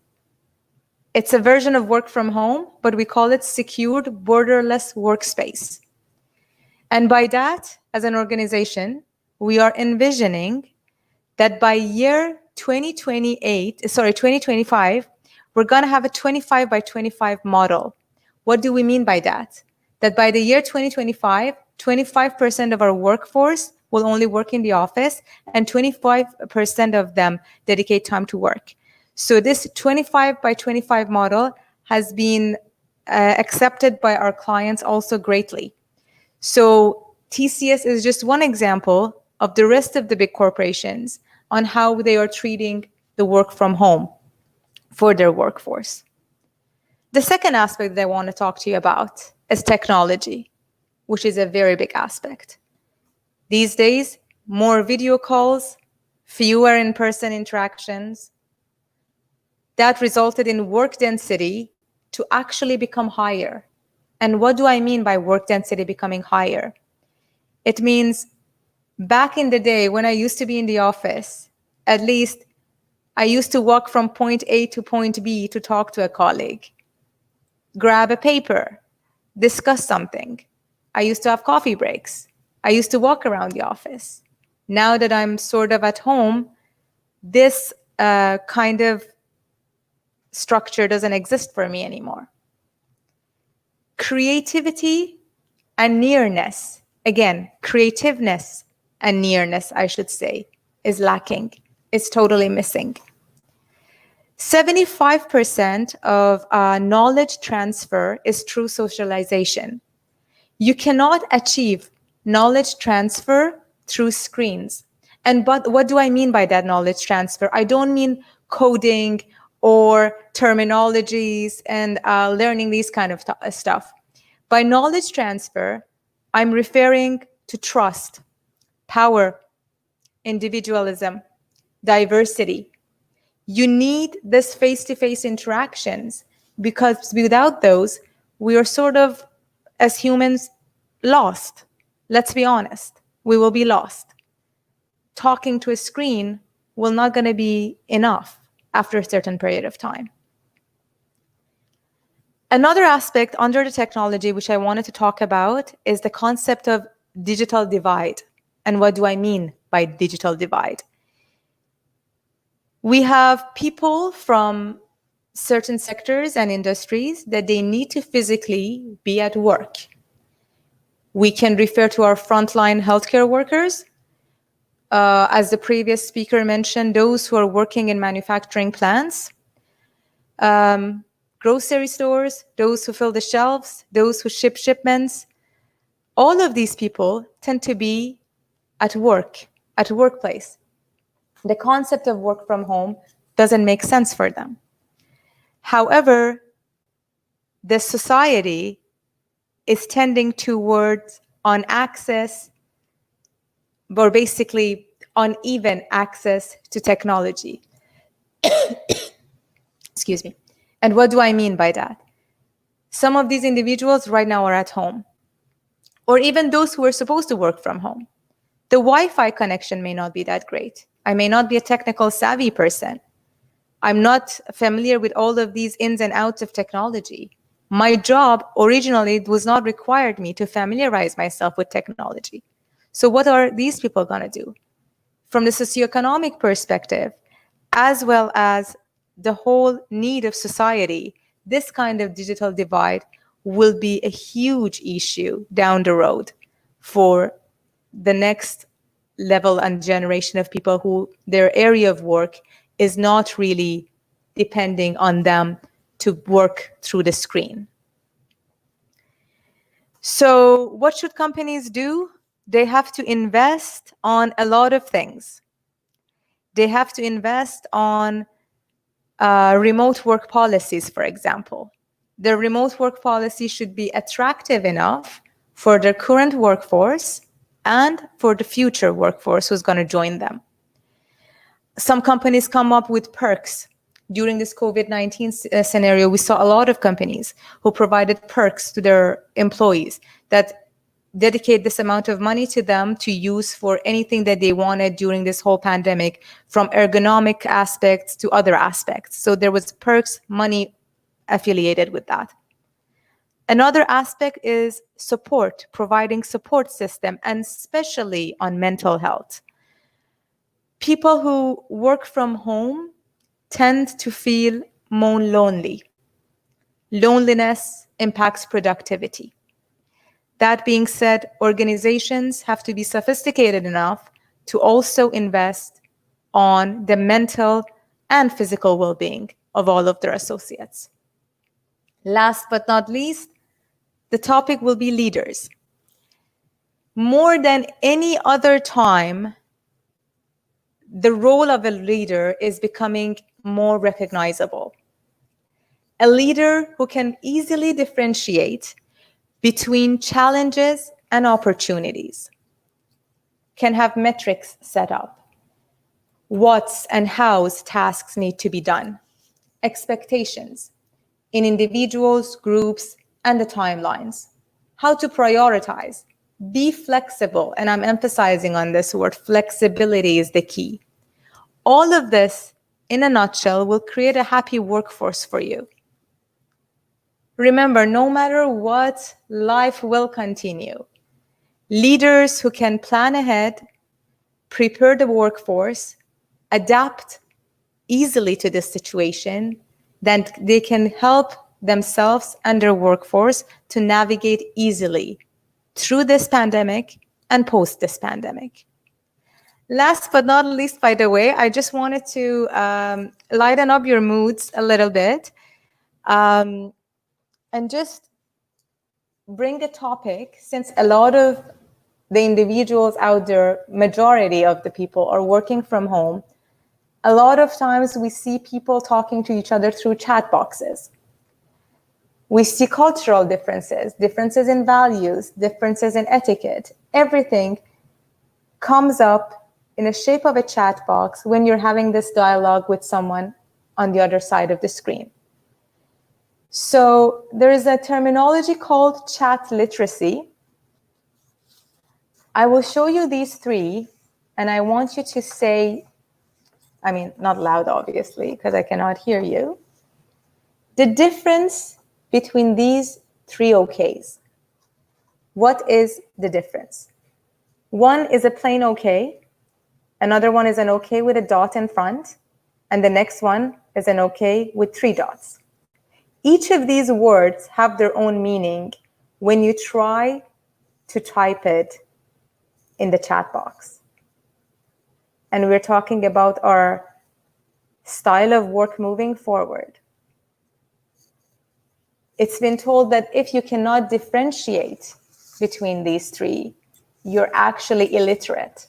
It's a version of work from home, but we call it secured borderless workspace. And by that, as an organization, we are envisioning that by year 2025, we're going to have a 25 by 25 model. What do we mean by that? That by the year 2025, 25% of our workforce will only work in the office, and 25% of them dedicate time to work. So this 25 by 25 model has been accepted by our clients also greatly. So TCS is just one example of the rest of the big corporations on how they are treating the work from home for their workforce. The second aspect that I want to talk to you about is technology, which is a very big aspect. These days, more video calls, fewer in-person interactions. That resulted in work density to actually become higher. And what do I mean by work density becoming higher? It means back in the day when I used to be in the office, at least I used to walk from point A to point B to talk to a colleague, grab a paper, discuss something. I used to have coffee breaks. I used to walk around the office. Now that I'm sort of at home, this kind of structure doesn't exist for me anymore. Creativity and nearness, again, creativeness and nearness, I should say, is lacking. It's totally missing. 75% of knowledge transfer is through socialization. You cannot achieve knowledge transfer through screens. But what do I mean by that knowledge transfer? I don't mean coding or terminologies and learning these kind of stuff. By knowledge transfer, I'm referring to trust, power, individualism, diversity. You need this face-to-face interactions, because without those, we are sort of, as humans, lost. Let's be honest, we will be lost. Talking to a screen will not going to be enough after a certain period of time. Another aspect under the technology which I wanted to talk about is the concept of digital divide. And what do I mean by digital divide? We have people from certain sectors and industries that they need to physically be at work. We can refer to our frontline healthcare workers. As the previous speaker mentioned, those who are working in manufacturing plants, grocery stores, those who fill the shelves, those who ship shipments. All of these people tend to be at work, at a workplace. The concept of work from home doesn't make sense for them. However, the society is tending towards on access, or basically uneven access to technology. Excuse me. And what do I mean by that? Some of these individuals right now are at home, or even those who are supposed to work from home. The Wi-Fi connection may not be that great. I may not be a technical savvy person. I'm not familiar with all of these ins and outs of technology. My job originally was not required me to familiarize myself with technology. So what are these people going to do? From the socioeconomic perspective, as well as the whole need of society, this kind of digital divide will be a huge issue down the road for the next level and generation of people who their area of work is not really depending on them to work through the screen. So what should companies do? They have to invest on a lot of things. They have to invest on remote work policies, for example. The remote work policy should be attractive enough for their current workforce and for the future workforce who's going to join them. Some companies come up with perks. During this COVID-19 scenario, we saw a lot of companies who provided perks to their employees that dedicate this amount of money to them to use for anything that they wanted during this whole pandemic, from ergonomic aspects to other aspects. So there was perks, money affiliated with that. Another aspect is support, providing support system, and especially on mental health. People who work from home tend to feel more lonely. Loneliness impacts productivity. That being said, organizations have to be sophisticated enough to also invest on the mental and physical well-being of all of their associates. Last but not least, the topic will be leaders. More than any other time, the role of a leader is becoming more recognizable. A leader who can easily differentiate between challenges and opportunities, can have metrics set up, what's and how's tasks need to be done, expectations in individuals, groups, and the timelines, how to prioritize, be flexible, and I'm emphasizing on this word, flexibility is the key. All of this, in a nutshell, will create a happy workforce for you. Remember, no matter what, life will continue. Leaders who can plan ahead, prepare the workforce, adapt easily to this situation, then they can help themselves and their workforce to navigate easily through this pandemic and post this pandemic. Last but not least, by the way, I just wanted to lighten up your moods a little bit and just bring a topic, since a lot of the individuals out there, majority of the people are working from home. A lot of times we see people talking to each other through chat boxes. We see cultural differences, differences in values, differences in etiquette. Everything comes up in the shape of a chat box when you're having this dialogue with someone on the other side of the screen. So there is a terminology called chat literacy. I will show you these three, and I want you to say, I mean, not loud, obviously, because I cannot hear you, the difference between these three OKs. What is the difference? One is a plain OK, another one is an OK with a dot in front, and the next one is an OK with 3 dots. Each of these words have their own meaning when you try to type it in the chat box. And we're talking about our style of work moving forward. It's been told that if you cannot differentiate between these three, you're actually illiterate.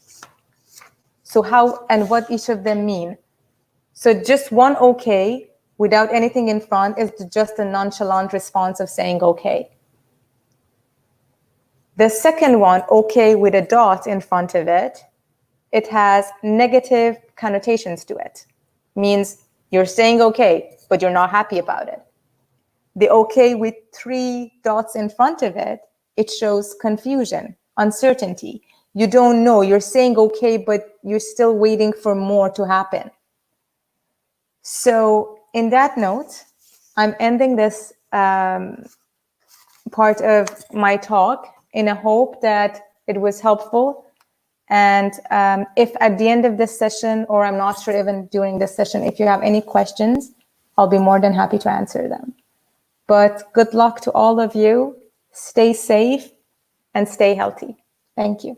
So how and what each of them mean? So just one OK without anything in front is just a nonchalant response of saying OK. The second one, OK with a dot in front of it, it has negative connotations to it. Means you're saying OK, but you're not happy about it. The OK with 3 dots in front of it, it shows confusion, uncertainty. You don't know, you're saying OK, but you're still waiting for more to happen. So in that note, I'm ending this part of my talk in a hope that it was helpful. And if at the end of this session, or I'm not sure even during this session, if you have any questions, I'll be more than happy to answer them. But good luck to all of you. Stay safe and stay healthy. Thank you.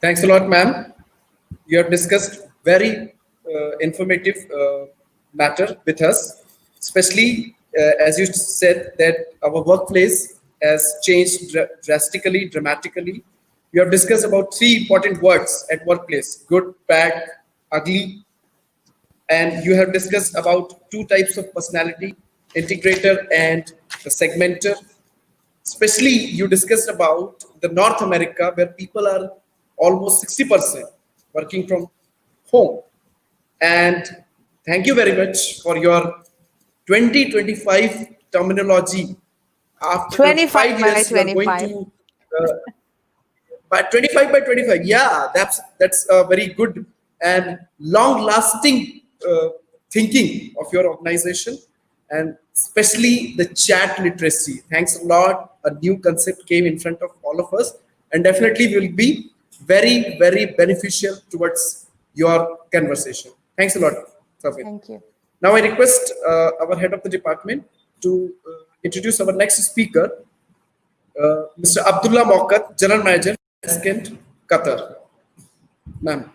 Thanks a lot, ma'am. You have discussed very informative matter with us, especially as you said that our workplace has changed drastically, dramatically. You have discussed about 3 important words at workplace: good, bad, ugly. And you have discussed about 2 types of personality, integrator and the segmenter. Especially you discussed about the North America, where people are almost 60% working from home. And thank you very much for your 2025 terminology. After 25 5 by years, you are 25. going to by 25 by 25. Yeah, that's a very good and long-lasting thinking of your organization, and especially the chat literacy. Thanks a lot. A new concept came in front of all of us, and definitely will be very, very beneficial towards your conversation. Thanks a lot, Safin. Thank you. Now I request our head of the department to introduce our next speaker, Mr. Abdullah Mokat, General Manager, Kent, Qatar. Ma'am.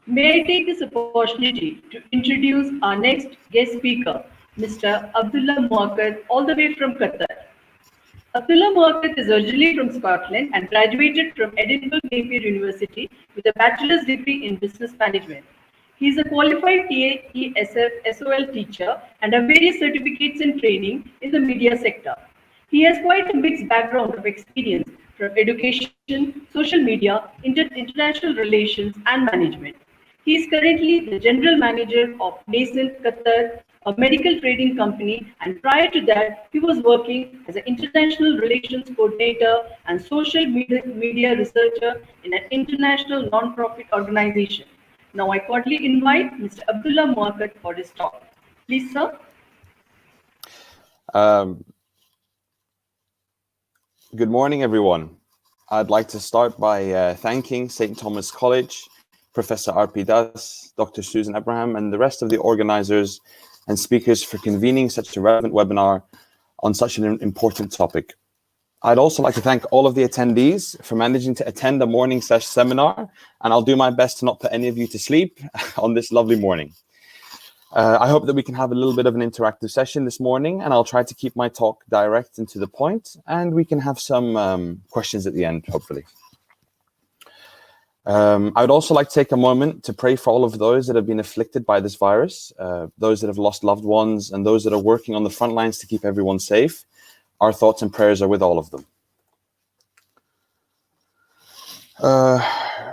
May I take this opportunity to introduce our next guest speaker, Mr. Abdullah Mokat, all the way from Qatar. Abdullah Mokat is originally from Scotland and graduated from Edinburgh Napier University with a bachelor's degree in business management. He is a qualified TAESF SOL teacher and has various certificates in training in the media sector. He has quite a mixed background of experience from education, social media, international relations, and management. He is currently the general manager of Nascent Qatar, a medical trading company, and prior to that, he was working as an international relations coordinator and social media researcher in an international non-profit organization. Now I cordially invite Mr. Abdullah Mokat for his talk. Please, sir. Good morning, everyone. I'd like to start by thanking St. Thomas College Professor R.P. Das, Dr. Susan Abraham, and the rest of the organizers and speakers for convening such a relevant webinar on such an important topic. I'd also like to thank all of the attendees for managing to attend the morning seminar, and I'll do my best to not put any of you to sleep on this lovely morning. I hope that we can have a little bit of an interactive session this morning, and I'll try to keep my talk direct and to the point, and we can have some questions at the end, hopefully. I would also like to take a moment to pray for all of those that have been afflicted by this virus, those that have lost loved ones, and those that are working on the front lines to keep everyone safe. Our thoughts and prayers are with all of them.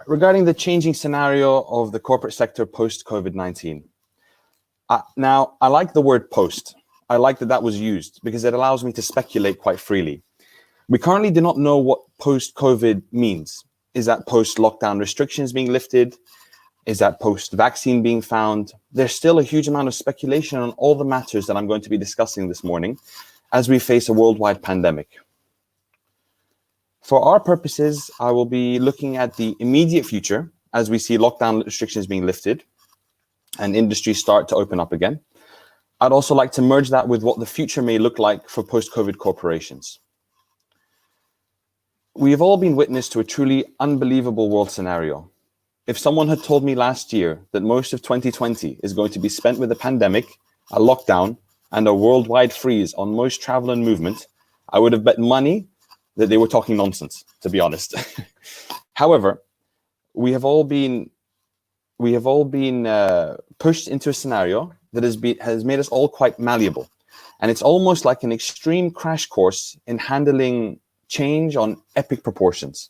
Regarding the changing scenario of the corporate sector post-COVID-19. Now, I like the word post. I like that that was used because it allows me to speculate quite freely. We currently do not know what post-COVID means. Is that post-lockdown restrictions being lifted? Is that post-vaccine being found? There's still a huge amount of speculation on all the matters that I'm going to be discussing this morning as we face a worldwide pandemic. For our purposes, I will be looking at the immediate future as we see lockdown restrictions being lifted and industries start to open up again. I'd also like to merge that with what the future may look like for post-COVID corporations. We have all been witness to a truly unbelievable world scenario. If someone had told me last year that most of 2020 is going to be spent with a pandemic, a lockdown, and a worldwide freeze on most travel and movement, I would have bet money that they were talking nonsense, to be honest. However, we have all been pushed into a scenario that has made us all quite malleable. And it's almost like an extreme crash course in handling change on epic proportions.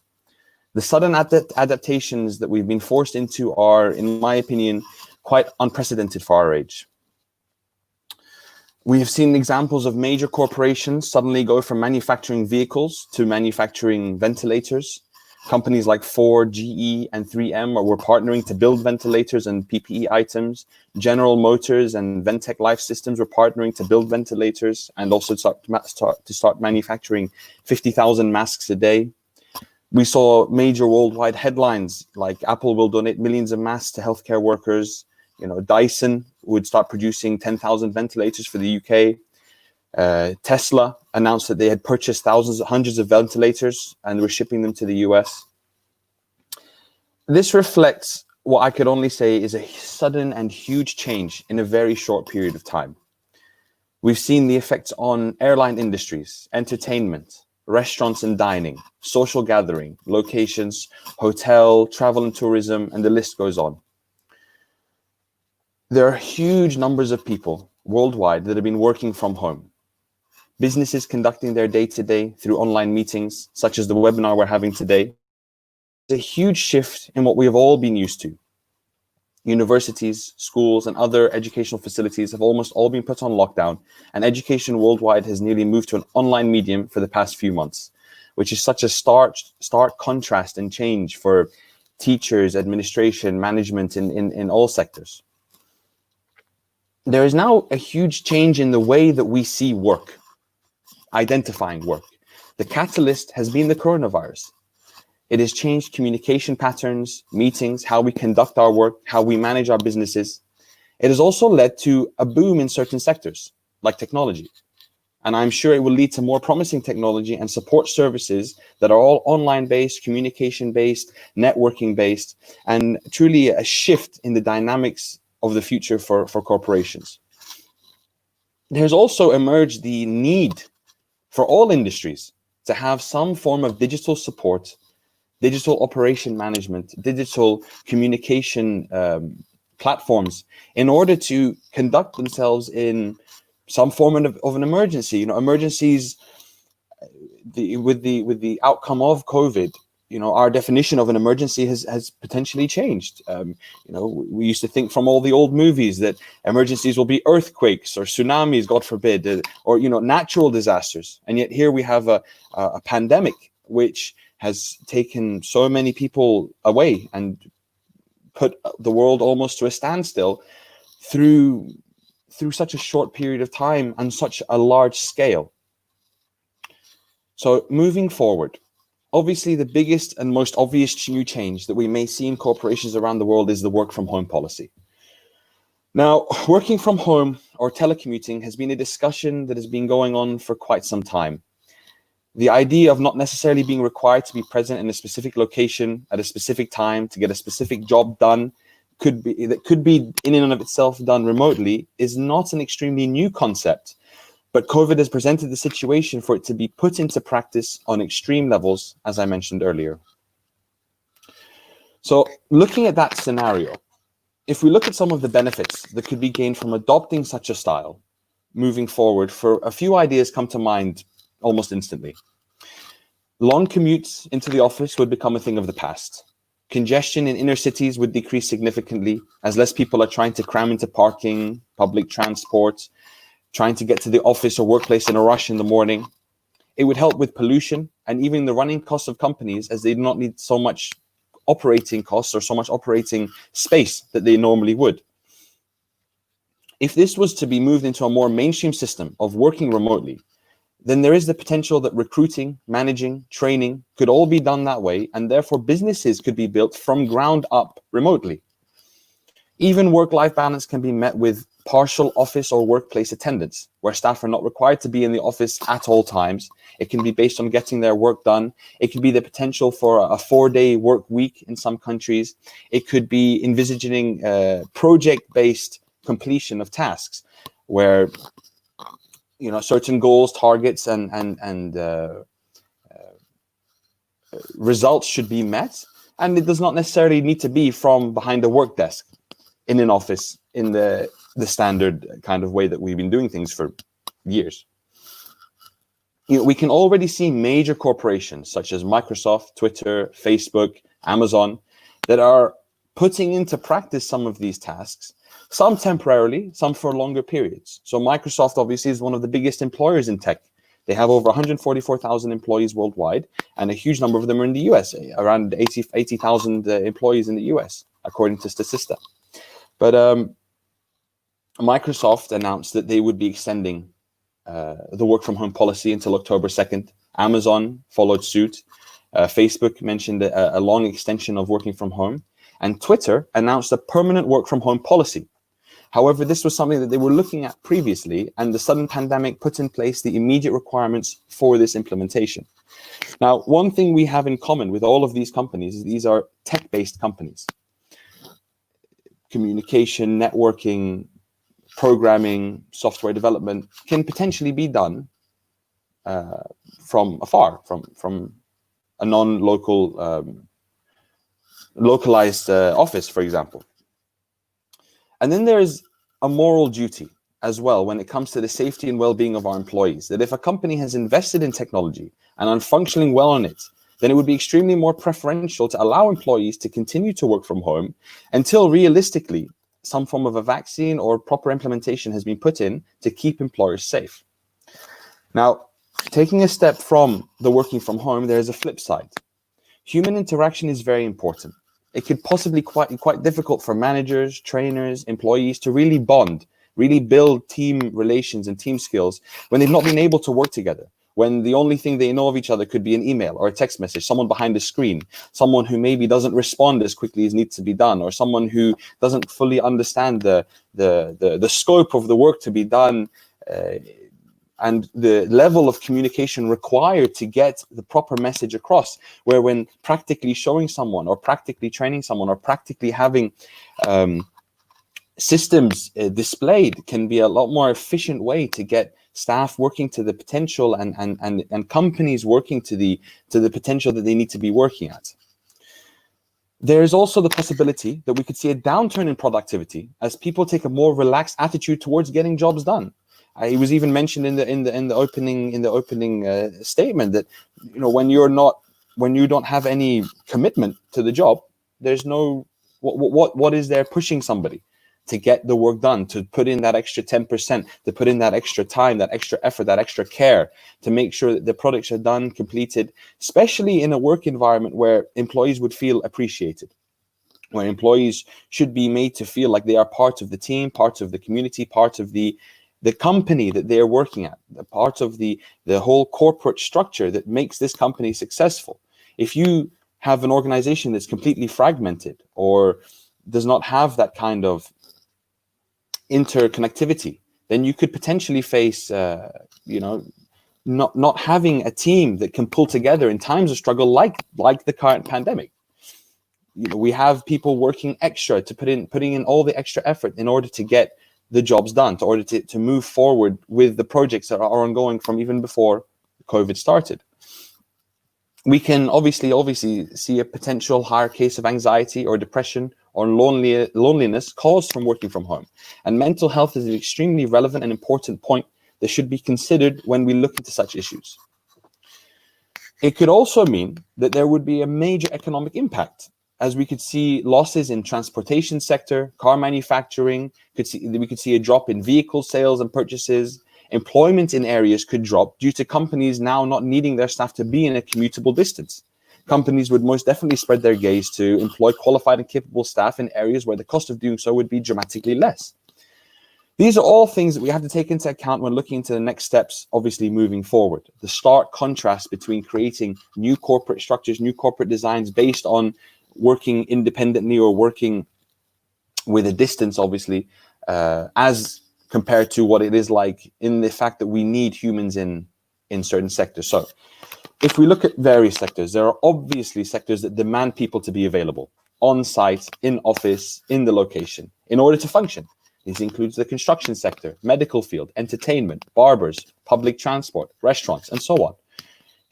The sudden adaptations that we've been forced into are, in my opinion, quite unprecedented for our age. We have seen examples of major corporations suddenly go from manufacturing vehicles to manufacturing ventilators. Companies like Ford, GE, and 3M were partnering to build ventilators and PPE items. General Motors and Ventec Life Systems were partnering to build ventilators and also to start manufacturing 50,000 masks a day. We saw major worldwide headlines like Apple will donate millions of masks to healthcare workers. Dyson would start producing 10,000 ventilators for the UK. Tesla announced that they had purchased hundreds of ventilators and were shipping them to the US. This reflects what I could only say is a sudden and huge change in a very short period of time. We've seen the effects on airline industries, entertainment, restaurants and dining, social gathering, locations, hotel, travel and tourism, and the list goes on. There are huge numbers of people worldwide that have been working from home. Businesses conducting their day-to-day through online meetings, such as the webinar we're having today. There's a huge shift in what we have all been used to. Universities, schools, and other educational facilities have almost all been put on lockdown, and education worldwide has nearly moved to an online medium for the past few months, which is such a stark contrast and change for teachers, administration, management in all sectors. There is now a huge change in the way that we see work. Identifying work. The catalyst has been the coronavirus. It has changed communication patterns, meetings, how we conduct our work, how we manage our businesses. It has also led to a boom in certain sectors, like technology. And I'm sure it will lead to more promising technology and support services that are all online-based, communication-based, networking-based, and truly a shift in the dynamics of the future for corporations. There's also emerged the need for all industries to have some form of digital support, digital operation management, digital communication platforms in order to conduct themselves in some form of an emergency. Emergencies, with the outcome of COVID, our definition of an emergency has potentially changed. We used to think from all the old movies that emergencies will be earthquakes or tsunamis, God forbid, or natural disasters. And yet here we have a pandemic which has taken so many people away and put the world almost to a standstill through such a short period of time and such a large scale. So moving forward, obviously the biggest and most obvious new change that we may see in corporations around the world is the work from home policy. Now, working from home or telecommuting has been a discussion that has been going on for quite some time. The idea of not necessarily being required to be present in a specific location at a specific time to get a specific job done could be in and of itself done remotely is not an extremely new concept, but COVID has presented the situation for it to be put into practice on extreme levels, as I mentioned earlier. So looking at that scenario, if we look at some of the benefits that could be gained from adopting such a style moving forward, for a few ideas come to mind almost instantly. Long commutes into the office would become a thing of the past. Congestion in inner cities would decrease significantly as less people are trying to cram into parking, public transport, trying to get to the office or workplace in a rush in the morning. It would help with pollution and even the running costs of companies, as they do not need so much operating costs or so much operating space that they normally would. If this was to be moved into a more mainstream system of working remotely, then there is the potential that recruiting, managing, training could all be done that way, and therefore businesses could be built from ground up remotely. Even work-life balance can be met with partial office or workplace attendance, where staff are not required to be in the office at all times. It can be based on getting their work done. It could be the potential for a 4-day work week in some countries. It could be envisaging project-based completion of tasks, where certain goals, targets, and results should be met, and it does not necessarily need to be from behind a work desk in an office in the standard kind of way that we've been doing things for years. We can already see major corporations such as Microsoft, Twitter, Facebook, Amazon that are putting into practice some of these tasks, some temporarily, some for longer periods. So Microsoft obviously is one of the biggest employers in tech. They have over 144,000 employees worldwide, and a huge number of them are in the US, around 80,000 employees in the US, according to Statista. But Microsoft announced that they would be extending the work from home policy until October 2nd. Amazon followed suit. Facebook mentioned a long extension of working from home. And Twitter announced a permanent work from home policy. However, this was something that they were looking at previously, and the sudden pandemic put in place the immediate requirements for this implementation. Now, one thing we have in common with all of these companies is these are tech-based companies. Communication, networking, programming, software development can potentially be done from afar, from a non-local localized office, for example. And then there's a moral duty as well when it comes to the safety and well-being of our employees, that if a company has invested in technology and are functioning well on it, then it would be extremely more preferential to allow employees to continue to work from home until realistically some form of a vaccine or proper implementation has been put in to keep employers safe. Now, taking a step from the working from home, there's a flip side. Human interaction is very important. It could possibly be quite difficult for managers, trainers, employees to really bond, really build team relations and team skills when they've not been able to work together, when the only thing they know of each other could be an email or a text message, someone behind the screen, someone who maybe doesn't respond as quickly as needs to be done, or someone who doesn't fully understand the scope of the work to be done, and the level of communication required to get the proper message across, where when practically showing someone or practically training someone or practically having systems displayed can be a lot more efficient way to get staff working to the potential and companies working to the potential that they need to be working at. There is also the possibility that we could see a downturn in productivity as people take a more relaxed attitude towards getting jobs done. It was even mentioned in the opening statement that when you don't have any commitment to the job, there's no what is there pushing somebody to get the work done, to put in that extra 10%, to put in that extra time, that extra effort, that extra care to make sure that the projects are done, completed, especially in a work environment where employees would feel appreciated, where employees should be made to feel like they are part of the team, part of the community, part of the company that they're working at, the part of the whole corporate structure that makes this company successful. If you have an organization that's completely fragmented or does not have that kind of interconnectivity, then you could potentially face, not having a team that can pull together in times of struggle, like the current pandemic. We have people working extra to putting in all the extra effort in order to get the jobs done, in order to move forward with the projects that are ongoing from even before COVID started. We can obviously see a potential higher case of anxiety or depression or loneliness caused from working from home. And mental health is an extremely relevant and important point that should be considered when we look into such issues. It could also mean that there would be a major economic impact, as we could see losses in transportation sector, car manufacturing. We could see a drop in vehicle sales and purchases. Employment in areas could drop due to companies now not needing their staff to be in a commutable distance. Companies would most definitely spread their gaze to employ qualified and capable staff in areas where the cost of doing so would be dramatically less. These are all things that we have to take into account when looking into the next steps, obviously moving forward. The stark contrast between creating new corporate structures, new corporate designs based on working independently or working with a distance, obviously, as compared to what it is like in the fact that we need humans in certain sectors. So if we look at various sectors, there are obviously sectors that demand people to be available on site, in office, in the location, in order to function. This includes the construction sector, medical field, entertainment, barbers, public transport, restaurants, and so on.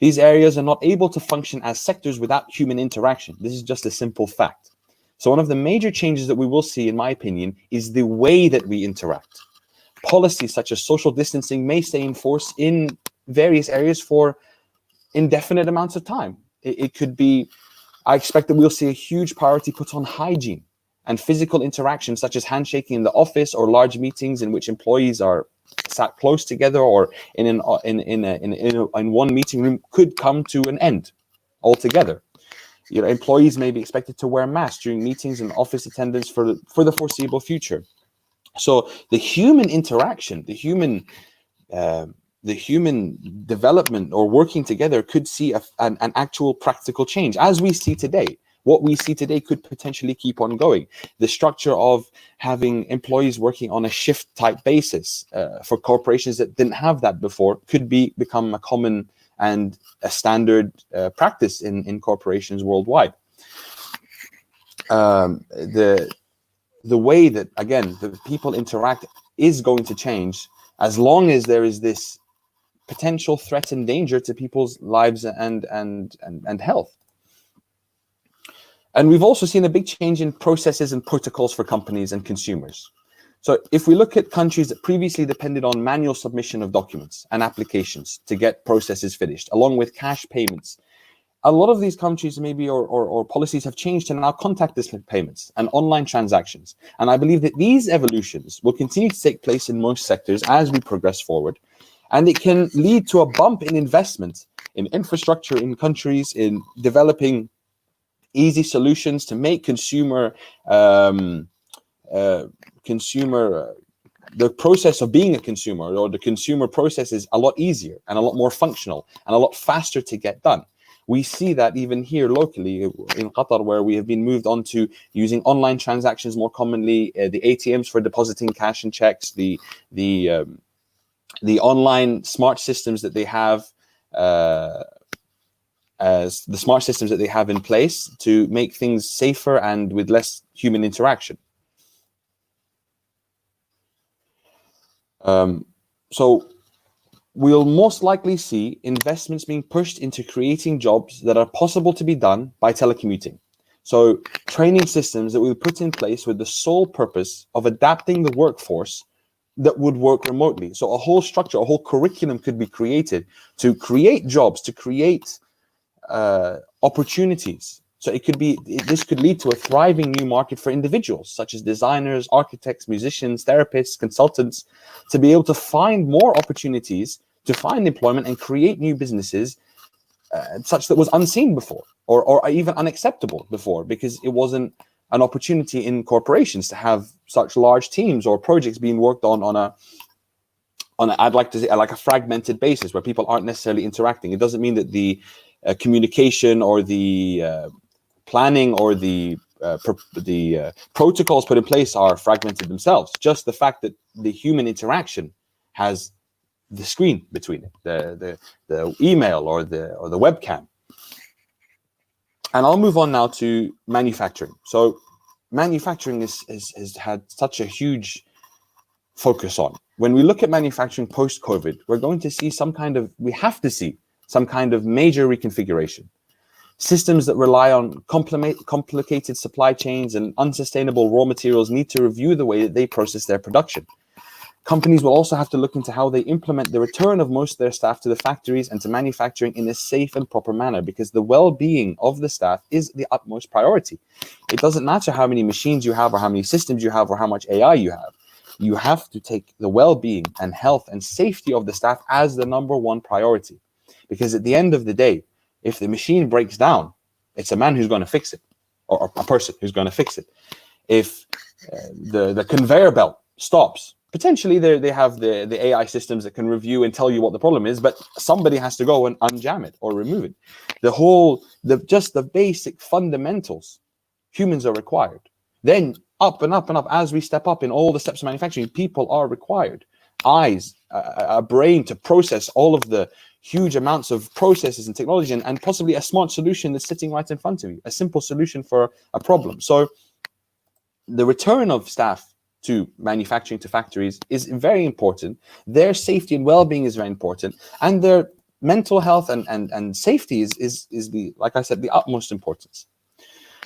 These areas are not able to function as sectors without human interaction. This is just a simple fact. So one of the major changes that we will see, in my opinion, is the way that we interact. Policies such as social distancing may stay in force in various areas for indefinite amounts of time. It could be, I expect that we'll see a huge priority put on hygiene and physical interaction, such as handshaking in the office or large meetings in which employees are sat close together or in one meeting room, could come to an end altogether. Employees may be expected to wear masks during meetings and office attendance for the foreseeable future. So the human interaction, the human development or working together could see an actual practical change, as we see today. What we see today could potentially keep on going. The structure of having employees working on a shift type basis for corporations that didn't have that before could become a common and a standard practice in corporations worldwide. The way that, again, the people interact is going to change as long as there is this potential threat and danger to people's lives and health. And we've also seen a big change in processes and protocols for companies and consumers. So if we look at countries that previously depended on manual submission of documents and applications to get processes finished, along with cash payments, a lot of these countries maybe or policies have changed to now contactless payments and online transactions. And I believe that these evolutions will continue to take place in most sectors as we progress forward. And it can lead to a bump in investment in infrastructure in countries, in developing easy solutions to make the process of being a consumer or the consumer process is a lot easier and a lot more functional and a lot faster to get done. We see that even here locally in Qatar, where we have been moved on to using online transactions more commonly, the ATMs for depositing cash and checks, the online smart systems that they have, as the smart systems that they have in place to make things safer and with less human interaction. So we'll most likely see investments being pushed into creating jobs that are possible to be done by telecommuting. So training systems that we'll put in place with the sole purpose of adapting the workforce that would work remotely. So a whole structure, a whole curriculum could be created to create jobs, to create opportunities. So this could lead to a thriving new market for individuals such as designers, architects, musicians, therapists, consultants, to be able to find more opportunities, to find employment and create new businesses such that was unseen before or even unacceptable before, because it wasn't an opportunity in corporations to have such large teams or projects being worked on a I'd like to say like a fragmented basis where people aren't necessarily interacting. It doesn't mean that the communication or the planning or the protocols put in place are fragmented themselves. Just the fact that the human interaction has the screen between it, the email or the webcam. And I'll move on now to manufacturing. So manufacturing has had such a huge focus on. When we look at manufacturing post-COVID, we're going to see we have to see some kind of major reconfiguration. Systems that rely on complicated supply chains and unsustainable raw materials need to review the way that they process their production. Companies will also have to look into how they implement the return of most of their staff to the factories and to manufacturing in a safe and proper manner, because the well-being of the staff is the utmost priority. It doesn't matter how many machines you have or how many systems you have or how much AI you have. You have to take the well-being and health and safety of the staff as the #1 priority. Because at the end of the day, if the machine breaks down, it's a man who's going to fix it, or a person who's going to fix it. If the conveyor belt stops, potentially they have the AI systems that can review and tell you what the problem is, but somebody has to go and unjam it or remove it. Just the basic fundamentals, humans are required. Then up and up and up, as we step up in all the steps of manufacturing, people are required. Eyes, a brain to process all of the huge amounts of processes and technology, and possibly a smart solution that's sitting right in front of you, a simple solution for a problem. So the return of staff to manufacturing, to factories, is very important. Their safety and well-being is very important, and their mental health and safety is the, like I said, the utmost importance.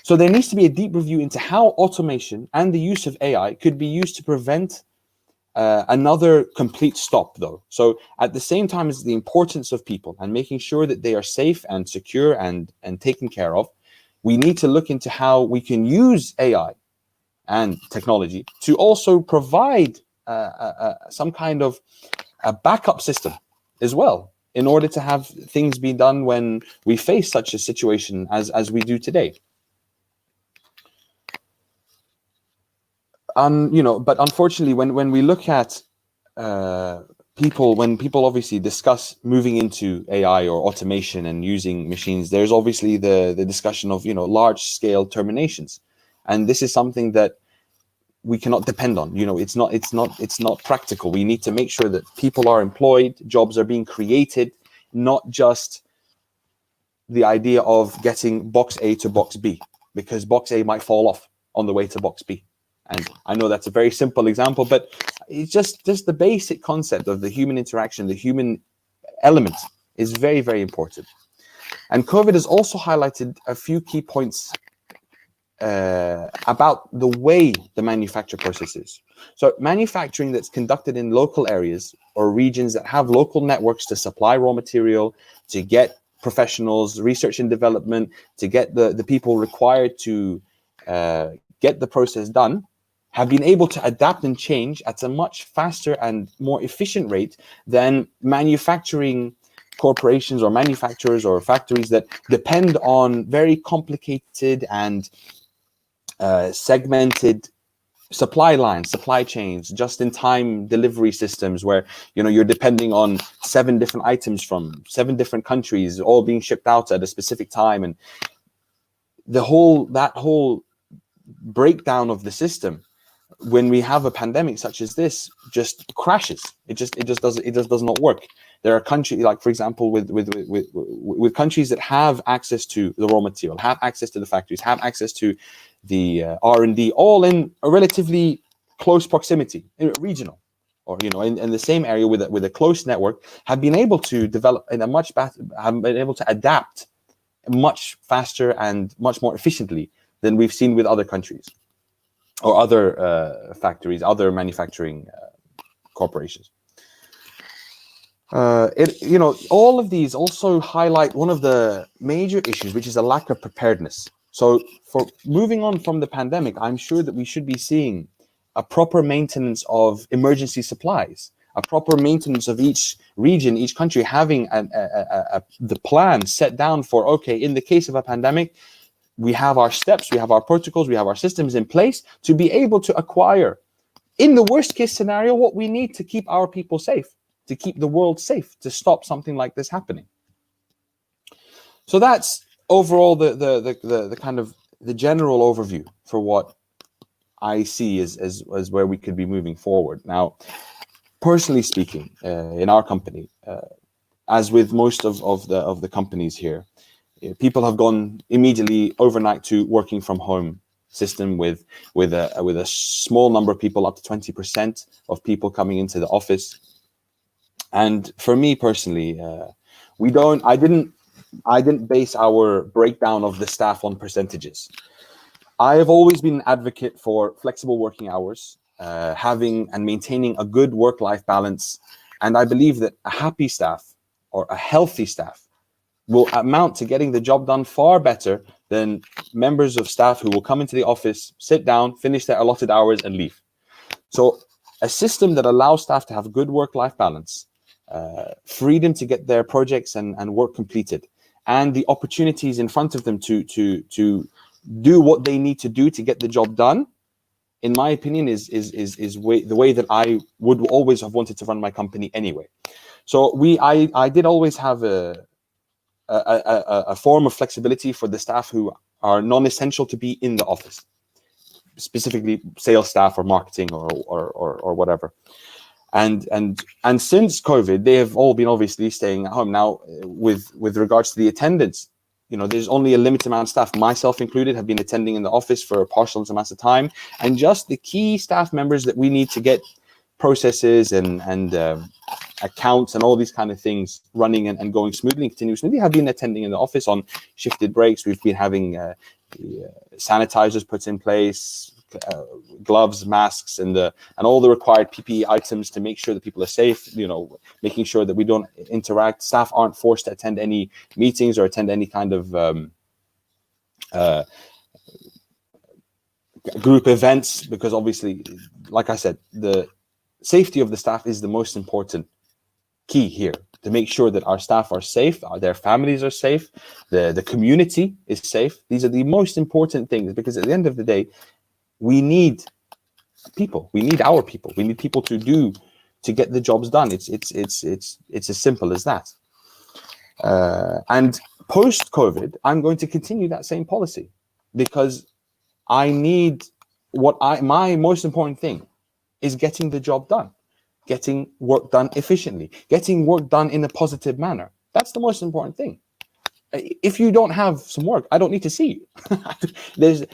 So there needs to be a deep review into how automation and the use of AI could be used to prevent another complete stop, though. So at the same time as the importance of people and making sure that they are safe and secure and taken care of, we need to look into how we can use AI and technology to also provide some kind of a backup system as well, in order to have things be done when we face such a situation as we do today. But unfortunately, when we look at when people obviously discuss moving into AI or automation and using machines, there's obviously the discussion of large scale terminations, and this is something that we cannot depend on. It's not practical. We need to make sure that people are employed, jobs are being created, not just the idea of getting box A to box B, because box A might fall off on the way to box B. And I know that's a very simple example, but it's just the basic concept of the human interaction, the human element is very, very important. And COVID has also highlighted a few key points about the way the manufacture process is. So manufacturing that's conducted in local areas or regions that have local networks to supply raw material, to get professionals, research and development, to get the people required to get the process done, have been able to adapt and change at a much faster and more efficient rate than manufacturing corporations or manufacturers or factories that depend on very complicated and segmented supply lines, supply chains, just-in-time delivery systems where you're depending on 7 different items from 7 different countries, all being shipped out at a specific time, and that whole breakdown of the system, when we have a pandemic such as this, just crashes. It just does not work. There are countries, like for example, with countries that have access to the raw material, have access to the factories, have access to the R&D, all in a relatively close proximity, regional, or in the same area with a close network, have been able to develop in a much better, have been able to adapt much faster and much more efficiently than we've seen with other countries or other factories, other manufacturing corporations. All of these also highlight one of the major issues, which is a lack of preparedness. So for moving on from the pandemic, I'm sure that we should be seeing a proper maintenance of emergency supplies, a proper maintenance of each region, each country having the plan set down for, okay, in the case of a pandemic, we have our steps, we have our protocols, we have our systems in place to be able to acquire, in the worst case scenario, what we need to keep our people safe, to keep the world safe, to stop something like this happening. So that's overall the kind of the general overview for what I see as where we could be moving forward. Now, personally speaking, in our company, as with most of the companies here, people have gone immediately overnight to working from home system with a small number of people, up to 20% of people coming into the office. And for me personally, I didn't base our breakdown of the staff on percentages. I have always been an advocate for flexible working hours, having and maintaining a good work-life balance. And I believe that a happy staff or a healthy staff will amount to getting the job done far better than members of staff who will come into the office, sit down, finish their allotted hours and leave. So a system that allows staff to have a good work-life balance, freedom to get their projects and work completed, and the opportunities in front of them to do what they need to do to get the job done, in my opinion, is the way that I would always have wanted to run my company anyway. So I did always have a form of flexibility for the staff who are non-essential to be in the office, specifically sales staff or marketing or whatever. And since COVID, they have all been obviously staying at home. Now, with regards to the attendance, there's only a limited amount of staff, myself included, have been attending in the office for partial amounts of time, and just the key staff members that we need to get processes and accounts and all these kind of things running and going smoothly and continuing smoothly have been attending in the office on shifted breaks. We've been having sanitizers put in place, gloves, masks, and all the required PPE items to make sure that people are safe, making sure that we don't interact. Staff aren't forced to attend any meetings or attend any kind of group events, because obviously, like I said, the safety of the staff is the most important key here, to make sure that our staff are safe, their families are safe, the community is safe. These are the most important things, because at the end of the day, we need people. We need our people. We need people to get the jobs done. It's as simple as that. And post-COVID, I'm going to continue that same policy, because I need my most important thing is getting the job done, getting work done efficiently, getting work done in a positive manner. That's the most important thing. If you don't have some work, I don't need to see you. there's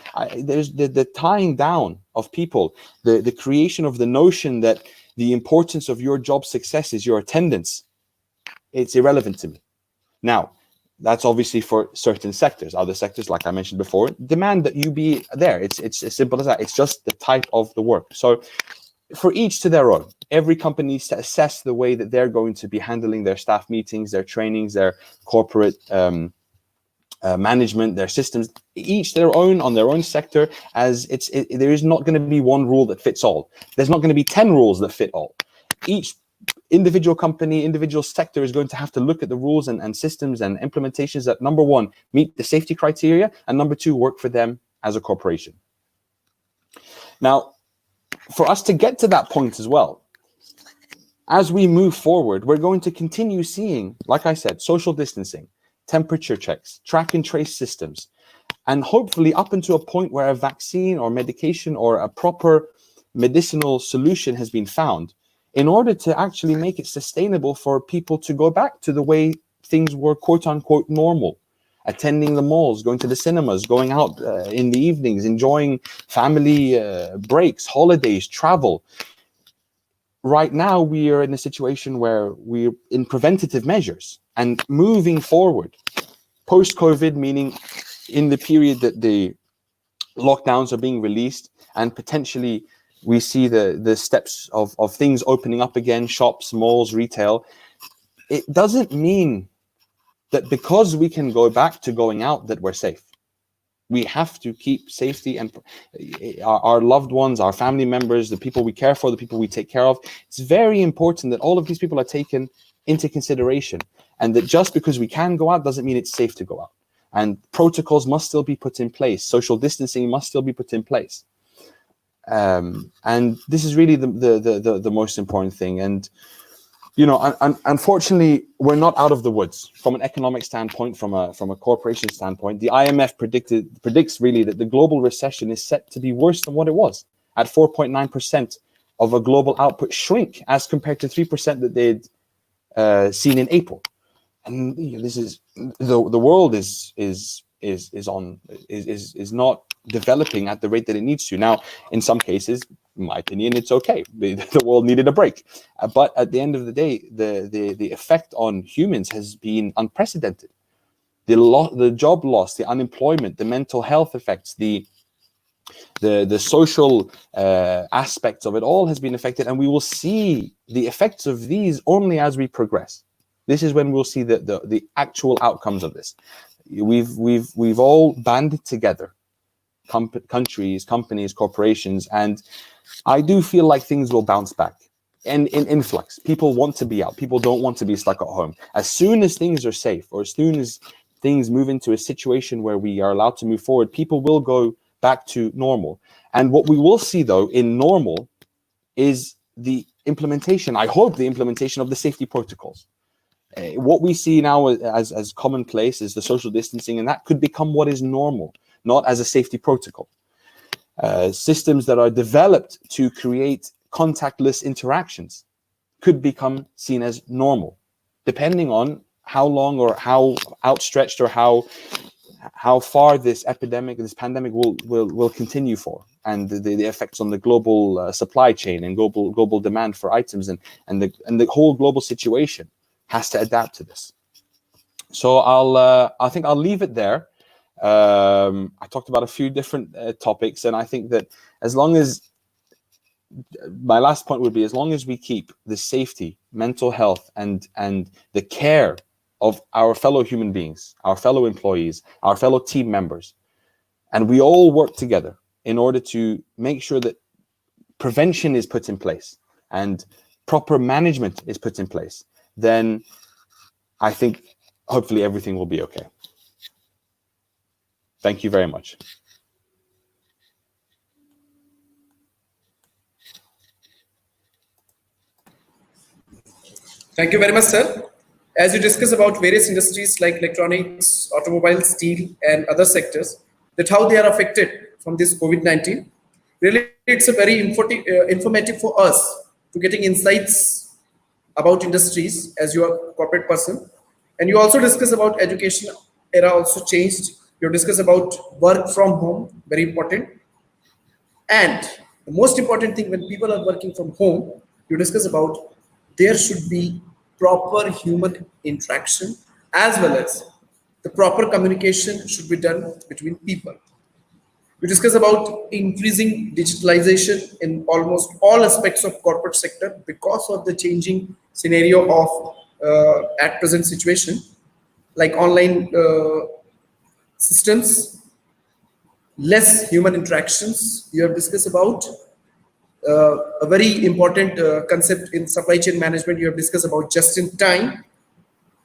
the tying down of people, the creation of the notion that the importance of your job success is your attendance. It's irrelevant to me. Now, that's obviously for certain sectors. Other sectors, like I mentioned before, demand that you be there. It's as simple as that. It's just the type of the work. So for each to their own. Every company needs to assess the way that they're going to be handling their staff meetings, their trainings, their corporate management, their systems, each their own on their own sector, as there is not going to be one rule that fits all. There's not going to be 10 rules that fit all. Each individual company, individual sector is going to have to look at the rules and systems and implementations that, number one, meet the safety criteria, and number two, work for them as a corporation. Now, for us to get to that point as well, as we move forward, we're going to continue seeing, like I said, social distancing, temperature checks, track and trace systems, and hopefully up into a point where a vaccine or medication or a proper medicinal solution has been found, in order to actually make it sustainable for people to go back to the way things were quote unquote normal. Attending the malls, going to the cinemas, going out in the evenings, enjoying family breaks, holidays, travel. Right now, we are in a situation where we're in preventative measures, and moving forward, post-COVID, meaning in the period that the lockdowns are being released, and potentially we see the steps of things opening up again, shops, malls, retail. It doesn't mean that because we can go back to going out that we're safe. We have to keep safety and our loved ones, our family members, the people we care for, the people we take care of. It's very important that all of these people are taken into consideration, and that just because we can go out doesn't mean it's safe to go out. And protocols must still be put in place. Social distancing must still be put in place. And this is really the most important thing. And Unfortunately, we're not out of the woods from an economic standpoint, from a corporation standpoint. The IMF predicts really that the global recession is set to be worse than what it was, at 4.9% of a global output shrink as compared to 3% that they'd seen in April. And this is the world is not developing at the rate that it needs to. Now, in some cases, in my opinion, it's okay. The world needed a break, but at the end of the day, the effect on humans has been unprecedented. The job loss, the unemployment, the mental health effects, the social aspects of it all has been affected, and we will see the effects of these only as we progress. This is when we'll see the actual outcomes of this. We've all banded together, countries, companies, corporations, and I do feel like things will bounce back. And in influx, people want to be out. People don't want to be stuck at home. As soon as things are safe, or as soon as things move into a situation where we are allowed to move forward, people will go back to normal. And what we will see, though, in normal is the implementation, I hope the implementation of the safety protocols. What we see now as commonplace is the social distancing, and that could become what is normal, not as a safety protocol. Systems that are developed to create contactless interactions could become seen as normal, depending on how long or how outstretched or how far this pandemic will continue for, and the effects on the global supply chain and global demand for items, and the whole global situation has to adapt to this. So I think I'll leave it there. I talked about a few different topics, and I think that as long as my last point would be, as long as we keep the safety, mental health, and the care of our fellow human beings, our fellow employees, our fellow team members, and we all work together in order to make sure that prevention is put in place and proper management is put in place, then I think hopefully everything will be okay. Thank you very much. Thank you very much, sir. As you discuss about various industries like electronics, automobile, steel, and other sectors, that how they are affected from this COVID-19, really it's a very informative for us to getting insights about industries as you are a corporate person. And you also discuss about education era also changed. You discuss about work from home, very important. And the most important thing when people are working from home, you discuss about there should be proper human interaction as well as the proper communication should be done between people. We discuss about increasing digitalization in almost all aspects of corporate sector because of the changing scenario of at present situation, like online systems, less human interactions. You have discussed about a very important concept in supply chain management. You have discussed about just in time,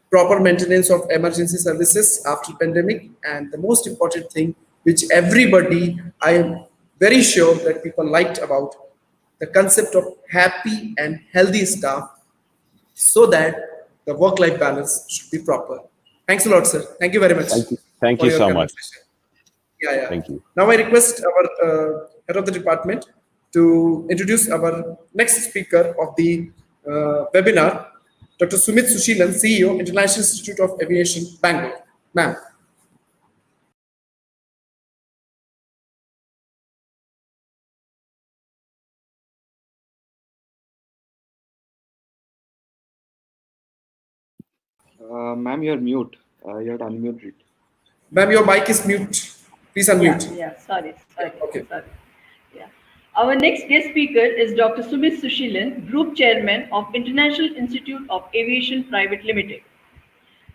proper maintenance of emergency services after pandemic, and the most important thing which everybody, I am very sure that people liked about, the concept of happy and healthy staff so that the work-life balance should be proper. Thanks a lot, sir. Thank you very much. Thank you so much. Yeah. Thank you. Now I request our head of the department to introduce our next speaker of the webinar, Dr. Sumit Sushilan, CEO, International Institute of Aviation, Bangalore. Ma'am. Ma'am, you're mute. You have to unmute it. Ma'am, your mic is mute. Please unmute. Yeah, sorry. Okay. Sorry. Yeah. Our next guest speaker is Dr. Sumit Sushilan, Group Chairman of International Institute of Aviation Private Limited.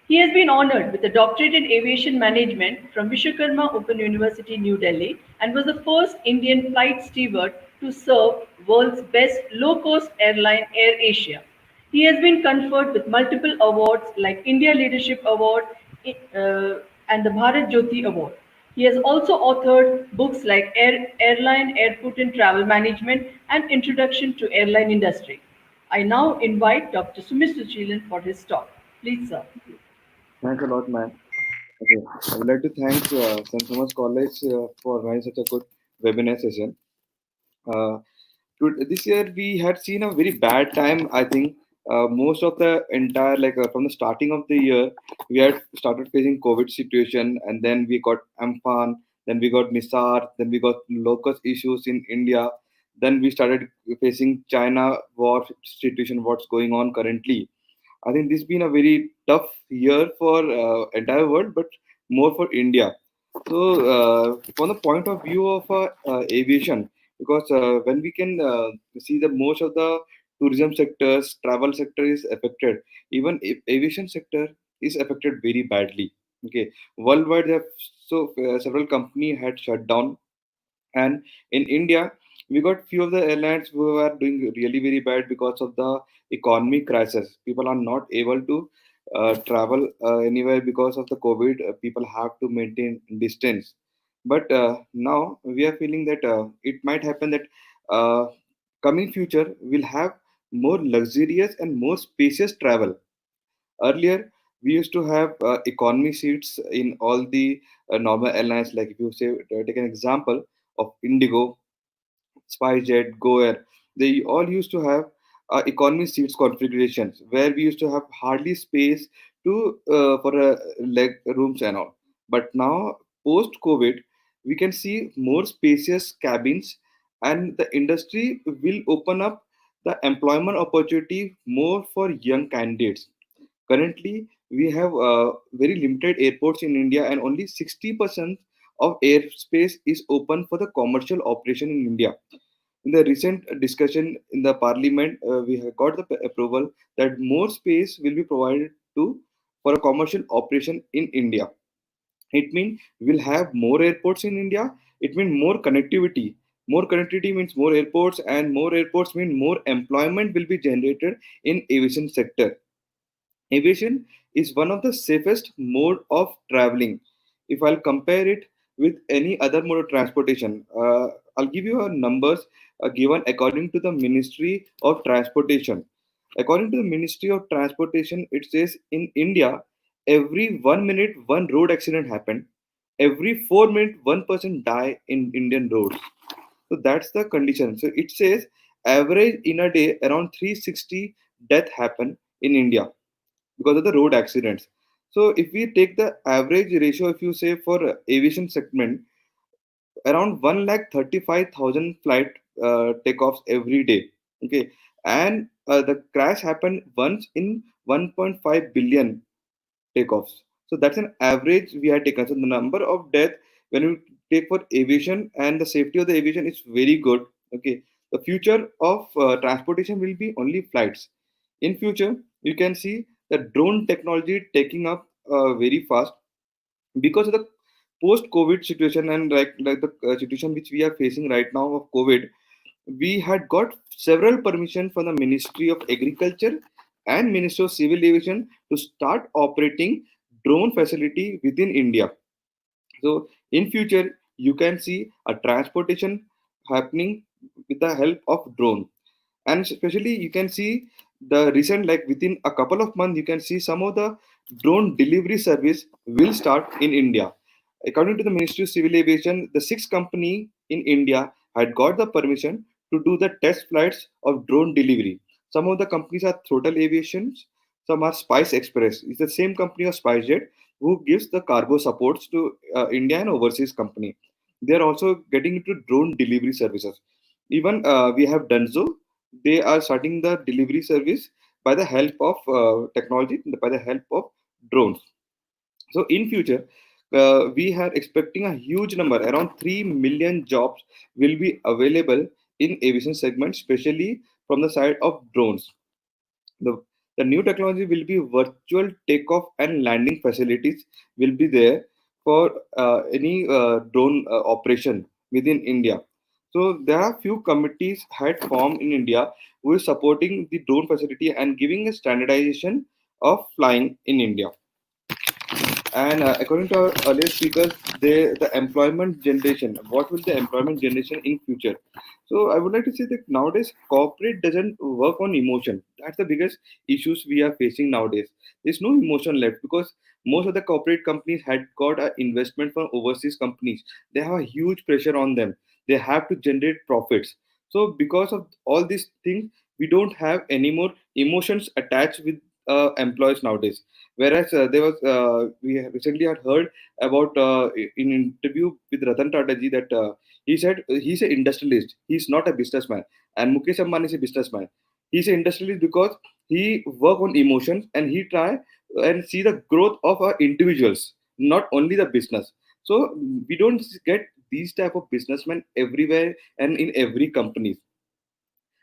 He has been honored with a doctorate in aviation management from Vishwakarma Open University, New Delhi, and was the first Indian flight steward to serve world's best low-cost airline, Air Asia. He has been conferred with multiple awards like India Leadership Award and the Bharat Jyoti Award. He has also authored books like Airline, Airport and Travel Management and Introduction to Airline Industry. I now invite Dr. Sumit Suchilan for his talk. Please, sir. Thanks a lot, ma'am. Okay, I would like to thank St. Thomas College for running such a good webinar session. Uh, this year we had seen a very bad time. I think most of the entire from the starting of the year we had started facing COVID situation, and then we got Amphan, then we got Nisar, then we got locust issues in India, then we started facing China war situation, what's going on currently. I think this has been a very tough year for entire world, but more for India. So, from the point of view of aviation, because when we can see that most of the tourism sectors, travel sector is affected, even if aviation sector is affected very badly. Okay, worldwide, there have several company had shut down, and in India, we got few of the airlines who are doing really very bad because of the economy crisis. People are not able to travel anywhere because of the COVID. People have to maintain distance. But now we are feeling that it might happen that uh, coming future will have more luxurious and more spacious travel. Earlier, we used to have economy seats in all the normal airlines. Like if you say, take an example of Indigo, SpiceJet, GoAir, they all used to have economy seats configurations where we used to have hardly space to for leg rooms and all. But now, post COVID, we can see more spacious cabins, and the industry will open up the employment opportunity more for young candidates. Currently, we have very limited airports in India, and only 60% of airspace is open for the commercial operation in India. In the recent discussion in the parliament, we have got the approval that more space will be provided to for a commercial operation in India. It means we'll have more airports in India. It means more connectivity. More connectivity means more airports, and more airports mean more employment will be generated in aviation sector. Aviation is one of the safest mode of traveling. If I'll compare it with any other mode of transportation, I'll give you a numbers given according to the Ministry of Transportation. According to the Ministry of Transportation, it says in India, every 1 minute one road accident happened. Every 4 minutes one person die in Indian roads. So that's the condition. So it says average in a day around 360 death happen in India because of the road accidents. So if we take the average ratio, if you say for aviation segment, around 1,35,000 flight takeoffs every day. Okay, and the crash happened once in 1.5 billion takeoffs. So that's an average we had taken. So the number of death when you take for aviation and the safety of the aviation is very good. Okay, the future of transportation will be only flights. In future, you can see the drone technology taking up very fast because of the post-COVID situation, and like the situation which we are facing right now of COVID. We had got several permission from the Ministry of Agriculture and Ministry of Civil Aviation to start operating drone facility within India. So in future, you can see a transportation happening with the help of drone, and especially you can see the recent, like within a couple of months, you can see some of the drone delivery service will start in India. According to the Ministry of Civil Aviation, the six company in India had got the permission to do the test flights of drone delivery. Some of the companies are Throttle Aviations, some are Spice Express. It's the same company of SpiceJet who gives the cargo supports to India and overseas company. They are also getting into drone delivery services. Even we have Dunzo. They are starting the delivery service by the help of technology, by the help of drones. So in future, we are expecting a huge number, around 3 million jobs will be available in aviation segment, especially from the side of drones. The, the new technology will be virtual takeoff and landing facilities will be there for any drone operation within India. So there are few committees had formed in India who is supporting the drone facility and giving a standardization of flying in India. And according to our earlier speakers, the employment generation, what will the employment generation in future? So I would like to say that nowadays corporate doesn't work on emotion. That's the biggest issues we are facing nowadays. There's no emotion left because most of the corporate companies had got an investment from overseas companies. They have a huge pressure on them. They have to generate profits. So because of all these things, we don't have any more emotions attached with employees nowadays. Whereas there was we recently had heard about in interview with Ratan Tata ji that he said he's an industrialist. He's not a businessman. And Mukesh Ambani is a businessman. He's an industrialist because he work on emotions and he try and see the growth of our individuals, not only the business. So we don't get these type of businessmen everywhere and in every company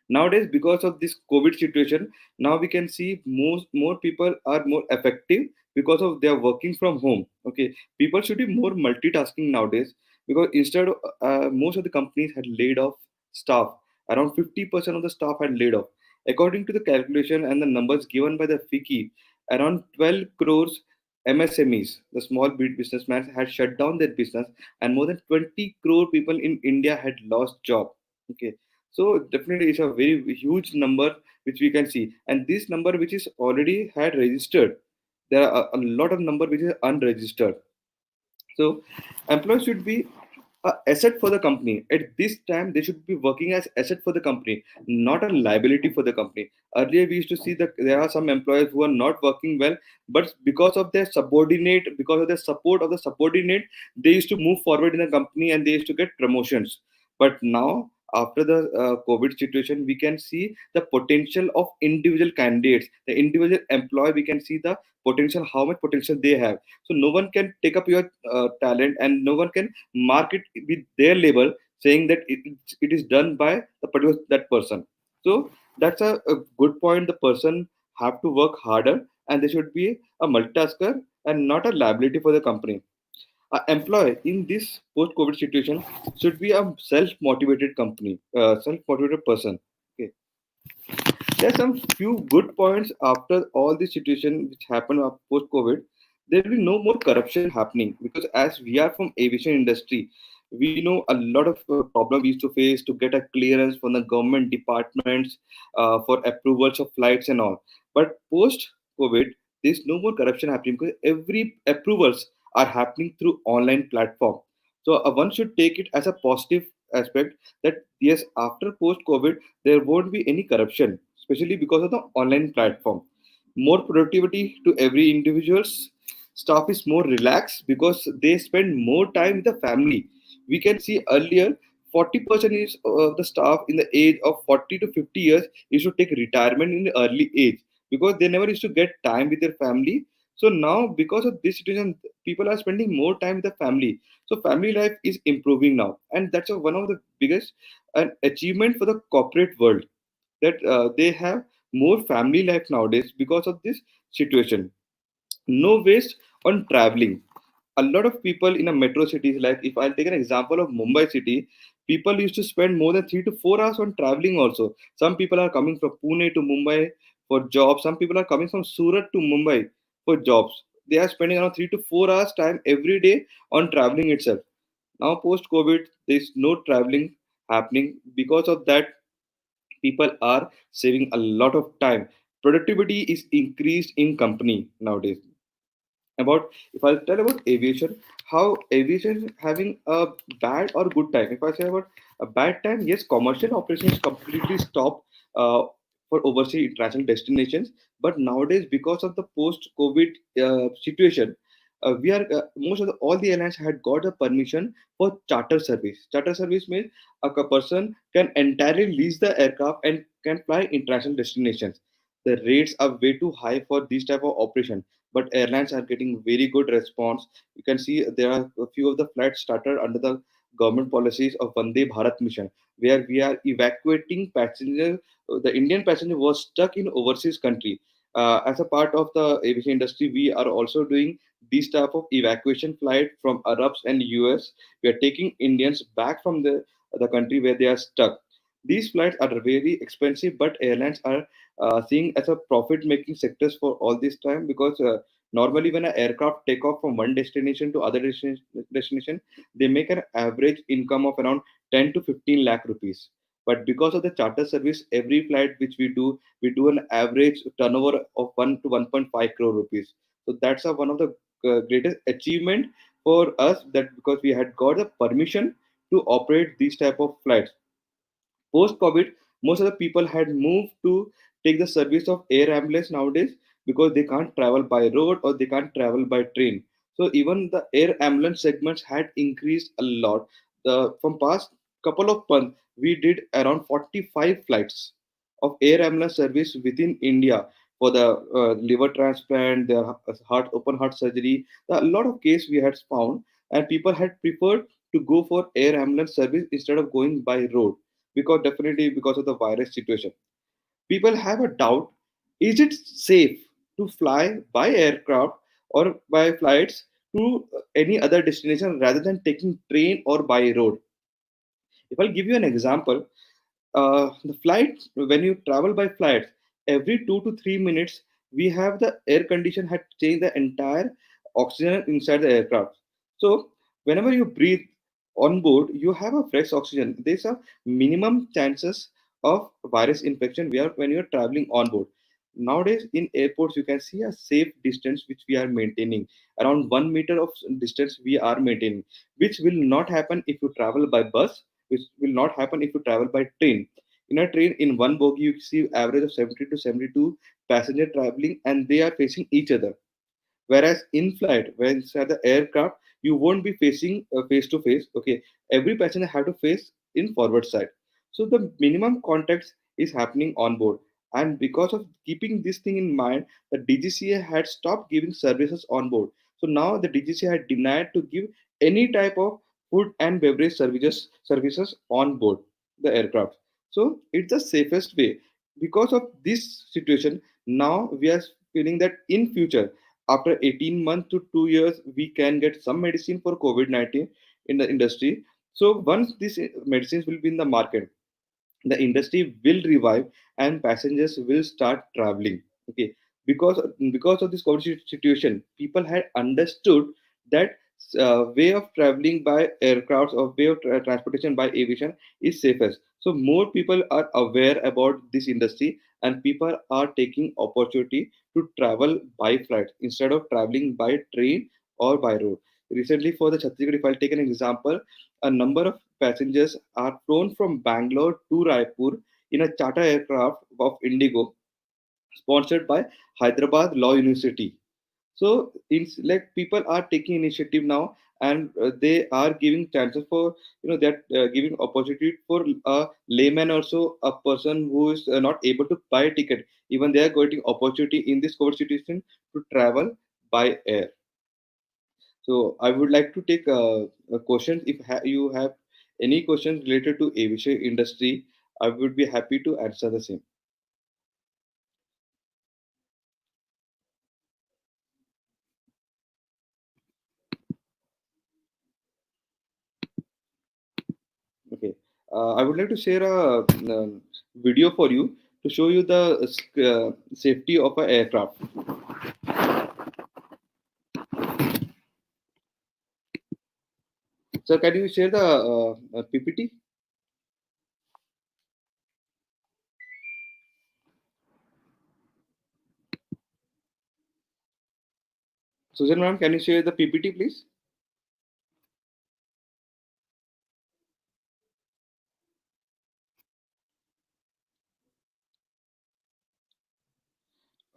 nowadays. Because of this COVID situation, now we can see more people are more effective because of they are working from home. Okay, people should be more multitasking nowadays, because instead of most of the companies had laid off staff. Around 50% of the staff had laid off. According to the calculation and the numbers given by the FICI, around 12 crores MSMEs, the small businessmen, had shut down their business, and more than 20 crore people in India had lost job. Okay, so definitely it's a very huge number which we can see, and this number which is already had registered, there are a lot of number which is unregistered. So employees should be a asset for the company. At this time, they should be working as asset for the company, not a liability for the company. Earlier, we used to see that there are some employees who are not working well, but because of their subordinate, because of their support of the subordinate, they used to move forward in the company and they used to get promotions. But now, after the COVID situation, we can see the potential of individual candidates, the individual employee. We can see the potential, how much potential they have. So no one can take up your talent, and no one can mark it with their label, saying that it is done by the particular that person. So that's a good point. The person have to work harder, and they should be a multitasker and not a liability for the company. A employee in this post-COVID situation should be a self-motivated company, self-motivated person. Okay, there's some few good points after all the situation which happened post COVID. There will be no more corruption happening, because as we are from aviation industry, we know a lot of problem we used to face to get a clearance from the government departments for approvals of flights and all. But post COVID, there's no more corruption happening because every approvals are happening through online platform. So one should take it as a positive aspect that yes, after post COVID there won't be any corruption, especially because of the online platform. More productivity to every individual's staff is more relaxed because they spend more time with the family. We can see earlier 40% is of the staff in the age of 40 to 50 years used to take retirement in the early age because they never used to get time with their family. So now, because of this situation, people are spending more time with the family. So family life is improving now, and that's one of the biggest achievement for the corporate world, that they have more family life nowadays because of this situation. No waste on traveling. A lot of people in a metro cities, like if I'll take an example of Mumbai city, people used to spend more than 3 to 4 hours on traveling also. Some people are coming from Pune to Mumbai for jobs. Some people are coming from Surat to Mumbai for jobs. They are spending around 3 to 4 hours time every day on traveling itself. Now post COVID, there's no traveling happening. Because of that, people are saving a lot of time. Productivity is increased in company nowadays. About, if I tell about aviation, how aviation is having a bad or good time. If I say about a bad time, yes, commercial operations completely stopped for overseas international destinations. But nowadays, because of the post COVID situation, we are most of all the airlines had got a permission for charter service. Charter service means a person can entirely lease the aircraft and can fly international destinations. The rates are way too high for this type of operation, but airlines are getting very good response. You can see there are a few of the flights started under the government policies of Vande Bharat mission, where we are evacuating passengers. The Indian passenger was stuck in overseas country. As a part of the aviation industry, we are also doing this type of evacuation flight from Arabs and US. We are taking Indians back from the country where they are stuck. These flights are very expensive, but airlines are seeing as a profit making sectors for all this time, because Normally, when an aircraft take off from one destination to other destination, they make an average income of around 10 to 15 lakh rupees. But because of the charter service, every flight which we do an average turnover of 1 to 1.5 crore rupees. So that's one of the greatest achievement for us, that because we had got the permission to operate these type of flights. Post COVID, most of the people had moved to take the service of air ambulance nowadays, because they can't travel by road or they can't travel by train. So even the air ambulance segments had increased a lot. From past couple of months, we did around 45 flights of air ambulance service within India for the liver transplant, the heart open heart surgery. A lot of case we had found, and people had preferred to go for air ambulance service instead of going by road, because definitely because of the virus situation. People have a doubt: is it safe to fly by aircraft or by flights to any other destination rather than taking train or by road? If I'll give you an example, the flight, when you travel by flight, every 2 to 3 minutes, we have the air condition had changed the entire oxygen inside the aircraft. So whenever you breathe on board, you have a fresh oxygen. There's a minimum chances of virus infection when you're traveling on board. Nowadays in airports, you can see a safe distance which we are maintaining. Around 1 meter of distance we are maintaining, which will not happen if you travel by bus, which will not happen if you travel by train. In a train, in one bogie, you see average of 70 to 72 passenger traveling, and they are facing each other. Whereas in flight, when inside the aircraft, you won't be facing face to face. Okay, every passenger have to face in forward side. So the minimum contact is happening on board. And because of keeping this thing in mind, the DGCA had stopped giving services on board. So now the DGCA had denied to give any type of food and beverage services on board the aircraft. So it's the safest way. Because of this situation, now we are feeling that in future, after 18 months to 2 years, we can get some medicine for COVID-19 in the industry. So once these medicines will be in the market, the industry will revive and passengers will start traveling. Okay, because of this COVID situation, people had understood that way of traveling by aircrafts or way of transportation by aviation is safest. So more people are aware about this industry, and people are taking opportunity to travel by flight instead of traveling by train or by road. Recently, for the Chhattisgarh, if I'll take an example, a number of passengers are flown from Bangalore to Raipur in a charter aircraft of Indigo, sponsored by Hyderabad Law University. So it's like people are taking initiative now, and they are giving chances for, that giving opportunity for a layman, also a person who is not able to buy a ticket. Even they are getting opportunity in this COVID situation to travel by air. So I would like to take a question. If you have any questions related to aviation industry, I would be happy to answer the same. Okay. I would like to share a video for you to show you the safety of an aircraft. So can you share the PPT? Susan ma'am, can you share the PPT, please?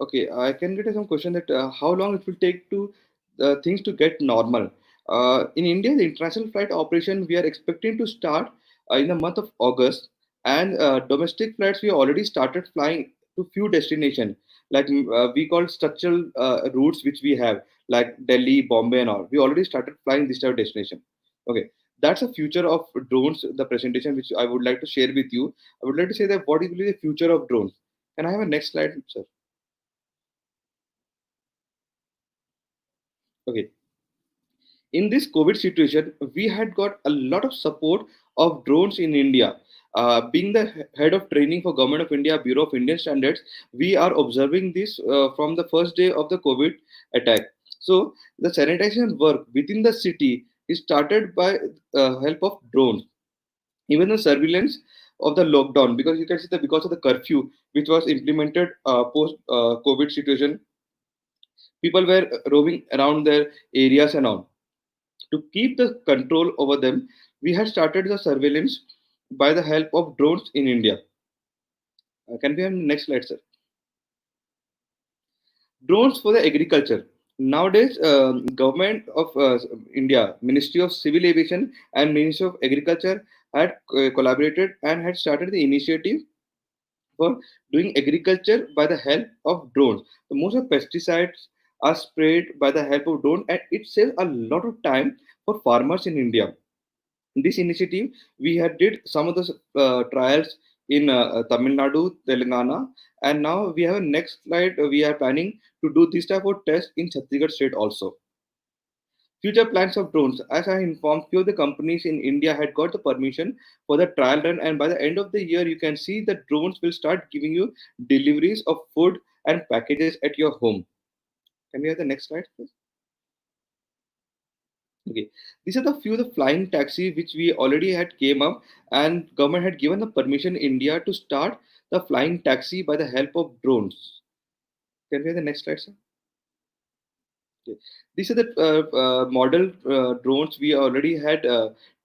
Okay, I can get some question that how long it will take to things to get normal. In India, the international flight operation we are expecting to start in the month of August, and domestic flights we already started flying to few destinations, like we call structural routes which we have, like Delhi, Bombay, and all. We already started flying this type of destination. Okay, that's a future of drones. The presentation which I would like to share with you. I would like to say that what is really the future of drones. Can I have a next slide, sir? Okay, in this COVID situation, we had got a lot of support of drones in India. Being the head of training for Government of India, Bureau of Indian Standards, we are observing this from the first day of the COVID attack. So the sanitation work within the city is started by help of drones. Even the surveillance of the lockdown, because you can see that because of the curfew which was implemented post COVID situation, people were roaming around their areas and all. To keep the control over them, we had started the surveillance by the help of drones in India. Can we have next slide, sir? Drones for the agriculture. Nowadays, government of India, Ministry of Civil Aviation and Ministry of Agriculture had collaborated and had started the initiative for doing agriculture by the help of drones. The most of pesticides are sprayed by the help of drone, and it saves a lot of time for farmers in India. In this initiative, we had did some of the trials in Tamil Nadu, Telangana, and now we have a next slide. We are planning to do this type of test in Chhattisgarh state also. Future plans of drones. As I informed, few of the companies in India had got the permission for the trial run, and by the end of the year, you can see that drones will start giving you deliveries of food and packages at your home. Can we have the next slide, please? Okay, these are the few of the flying taxi which we already had came up, and government had given the permission in India to start the flying taxi by the help of drones. Can we have the next slide, sir? Okay. These are the model drones we already had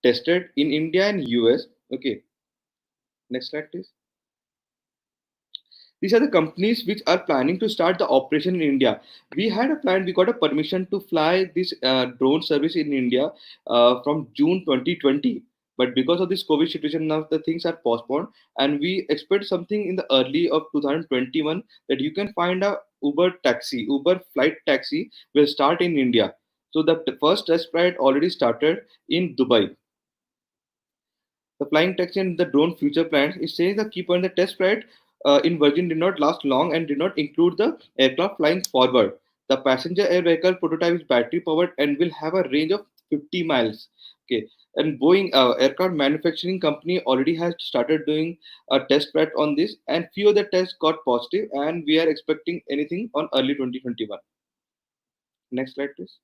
tested in India and US. Okay, next slide, please. These are the companies which are planning to start the operation in India. We had a plan, we got a permission to fly this drone service in India from June 2020. But because of this COVID situation, now the things are postponed, and we expect something in the early of 2021 that you can find a Uber taxi, Uber flight taxi will start in India. So the first test flight already started in Dubai. The flying taxi and the drone future plans, it says the key point, the test flight in Virgin did not last long and did not include the aircraft flying forward. The passenger air vehicle prototype is battery powered and will have a range of 50 miles. Okay, and Boeing aircraft manufacturing company already has started doing a test flight on this, and few of the tests got positive, and we are expecting anything on early 2021. Next slide, please.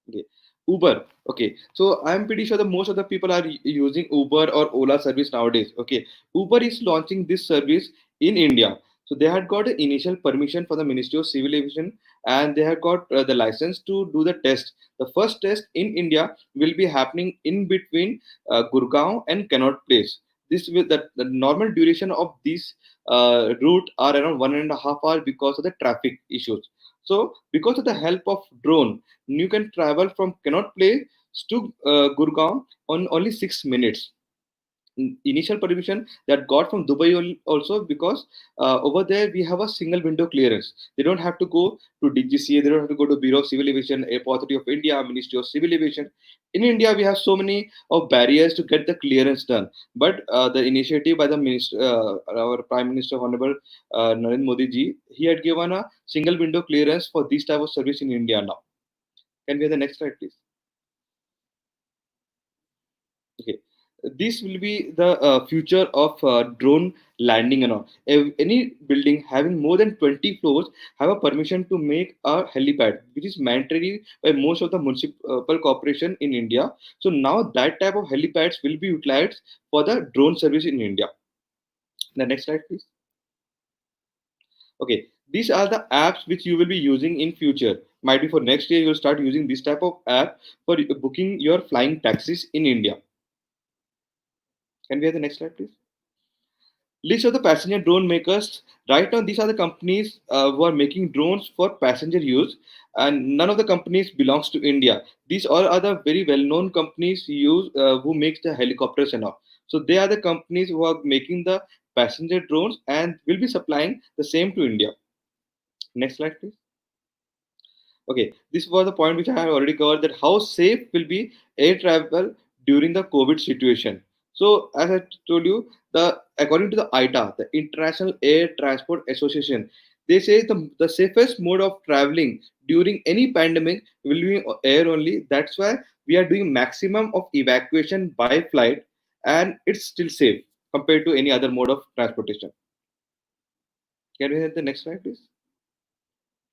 Okay. Uber. Okay. So I'm pretty sure that most of the people are using Uber or Ola service nowadays. Okay. Uber is launching this service in India. So they had got an initial permission from the Ministry of Civil Aviation, and they have got the license to do the test. The first test in India will be happening in between Gurgaon and Connaught Place. This will the normal duration of this route are around 1.5 hours because of the traffic issues. So because of the help of drone, you can travel from Connaught Place to Gurgaon on only 6 minutes. Initial permission that got from Dubai also, because over there we have a single window clearance. They don't have to go to DGCA, they don't have to go to Bureau of Civil Aviation, Airport Authority of India, Ministry of Civil Aviation. In India, we have so many of barriers to get the clearance done. But the initiative by the minister, our Prime Minister Honorable Narendra Modi ji, he had given a single window clearance for this type of service in India now. Can we have the next slide, please? Okay, this will be the future of drone landing and all. Any building having more than 20 floors have a permission to make a helipad, which is mandatory by most of the municipal corporation in India. So now that type of helipads will be utilized for the drone service in India. The next slide, please. Okay, these are the apps which you will be using in future. Might be for next year, you'll start using this type of app for booking your flying taxis in India. Can we have the next slide, please? List of the passenger drone makers. Right now, these are the companies who are making drones for passenger use, and none of the companies belongs to India. These all are the very well-known companies who makes the helicopters and all. So they are the companies who are making the passenger drones and will be supplying the same to India. Next slide, please. Okay, this was the point which I have already covered, that how safe will be air travel during the COVID situation. So as I told you, according to the ITA, the International Air Transport Association, they say the safest mode of traveling during any pandemic will be air only. That's why we are doing maximum of evacuation by flight, and it's still safe compared to any other mode of transportation. Can we have the next slide, please?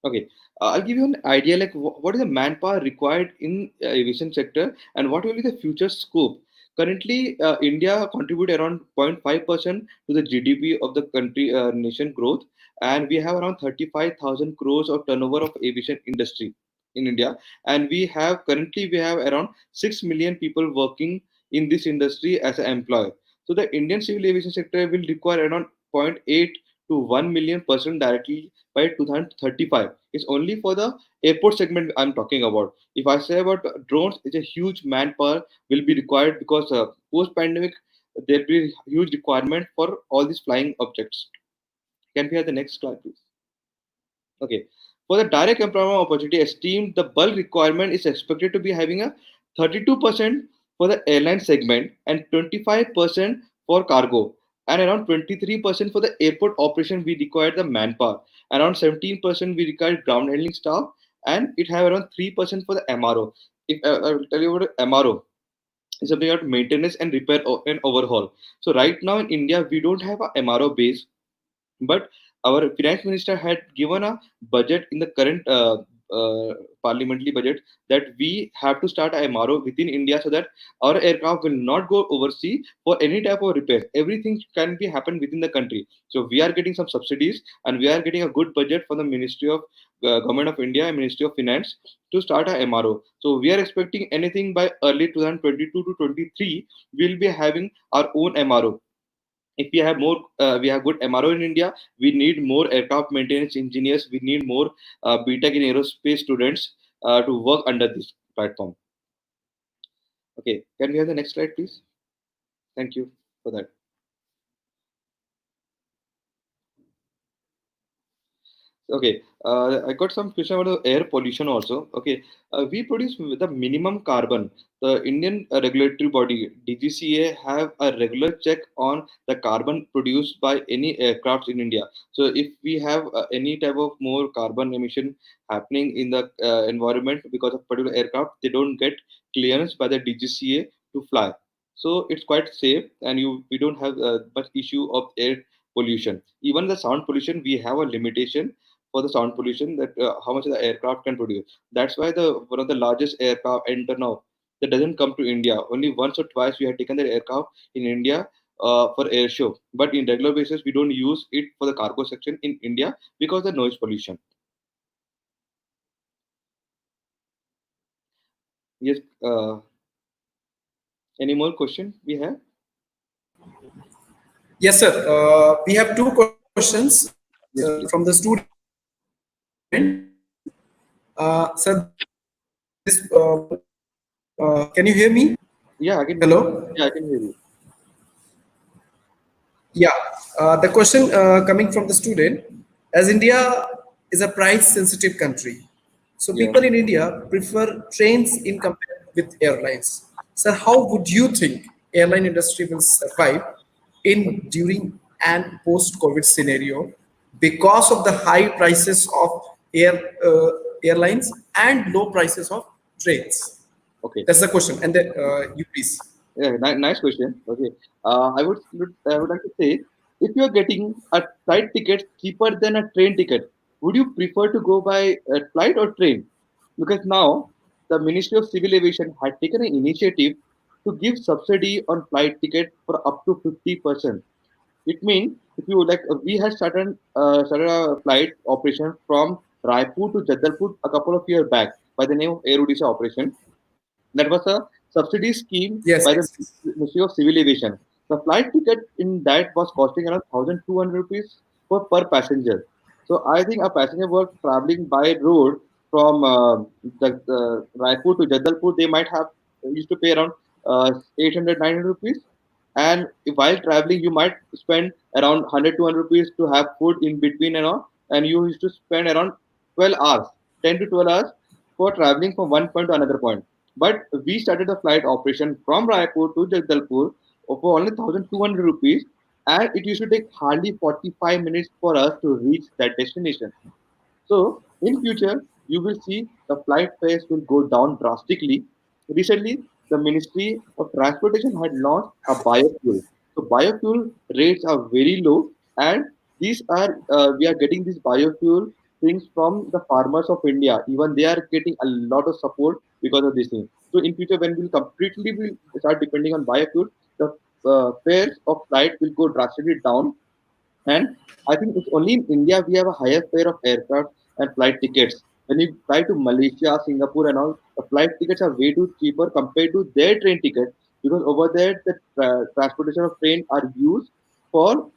Okay, I'll give you an idea like what is the manpower required in aviation sector and what will be the future scope. Currently, India contribute around 0.5% to the GDP of the country nation growth, and we have around 35,000 crores of turnover of aviation industry in India, and we have around 6 million people working in this industry as an employer. So the Indian civil aviation sector will require around zero point 0.8 to 1 million person directly by 2035. It's only for the airport segment I'm talking about. If I say about drones, it's a huge manpower will be required because post pandemic there'll be huge requirement for all these flying objects. Can we have the next slide, please? Okay. For the direct employment opportunity, esteemed the bulk requirement is expected to be having a 32% for the airline segment and 25% for cargo, and around 23% for the airport operation. We require the manpower. Around 17% we require ground handling staff, and it have around 3% for the MRO. If I will tell you about MRO, it's about maintenance and repair and overhaul. So right now in India, we don't have a MRO base, but our finance minister had given a budget in the current parliamentary budget that we have to start a MRO within India so that our aircraft will not go overseas for any type of repairs. Everything can be happen within the country. So we are getting some subsidies and we are getting a good budget from the Ministry of Government of India and Ministry of Finance to start a MRO. So we are expecting anything by early 2022 to 23, we'll be having our own MRO. If we have more we have good MRO in India, we need more aircraft maintenance engineers, we need more BTech in aerospace students to work under this platform. Okay, can we have the next slide, please? Thank you for that. Okay, I got some question about the air pollution also. Okay, we produce the minimum carbon. The Indian regulatory body DGCA have a regular check on the carbon produced by any aircraft in India. So if we have any type of more carbon emission happening in the environment because of particular aircraft, they don't get clearance by the DGCA to fly. So it's quite safe, and we don't have much issue of air pollution. Even the sound pollution, we have a limitation for the sound pollution that how much the aircraft can produce. That's why the one of the largest aircraft enter now that doesn't come to India. Only once or twice we have taken the aircraft in India for air show, but in regular basis we don't use it for the cargo section in India because of the noise pollution. Yes. Any more question we have? Yes, sir. We have two questions Yes, from the student. Sir, this, can you hear me? Yeah, I can. Hello? Yeah, I can hear you. Yeah. The question coming from the student, as India is a price-sensitive country, so Yeah. people in India prefer trains in compare with airlines. Sir, how would you think airline industry will survive in during and post-COVID scenario because of the high prices of airlines and low prices of trains? Okay. That's the question. And then you please. Yeah, nice question. Okay, I would like to say, if you are getting a flight ticket cheaper than a train ticket, would you prefer to go by a flight or train? Because now the Ministry of Civil Aviation had taken an initiative to give subsidy on flight ticket for up to 50%. It means if you like, we had started a flight operation from Raipur to Jadalpur a couple of years back by the name of Air Odisha operation. That was a subsidy scheme Yes, by the yes, yes. Ministry of Civil Aviation. The flight ticket in that was costing around 1,200 rupees per passenger. So I think a passenger was traveling by road from Raipur to Jadalpur. They might have used to pay around 800, 900 rupees. And while traveling, you might spend around 100, 200 rupees to have food in between and all. And you used to spend around 12 hours, 10 to 12 hours for traveling from one point to another point. But we started the flight operation from Raipur to Jagdalpur for only 1,200 rupees, and it used to take hardly 45 minutes for us to reach that destination. So in future, you will see the flight fares will go down drastically. Recently, the Ministry of Transportation had launched a biofuel. So biofuel rates are very low, and these are we are getting these biofuel things from the farmers of India. Even they are getting a lot of support because of this thing. So in future, when we'll completely will start depending on biofuel, the fares of flight will go drastically down, and I think it's only in India we have a higher fare of aircraft and flight tickets. When you fly to Malaysia, Singapore, and all, the flight tickets are way too cheaper compared to their train tickets, because over there the transportation of train are used for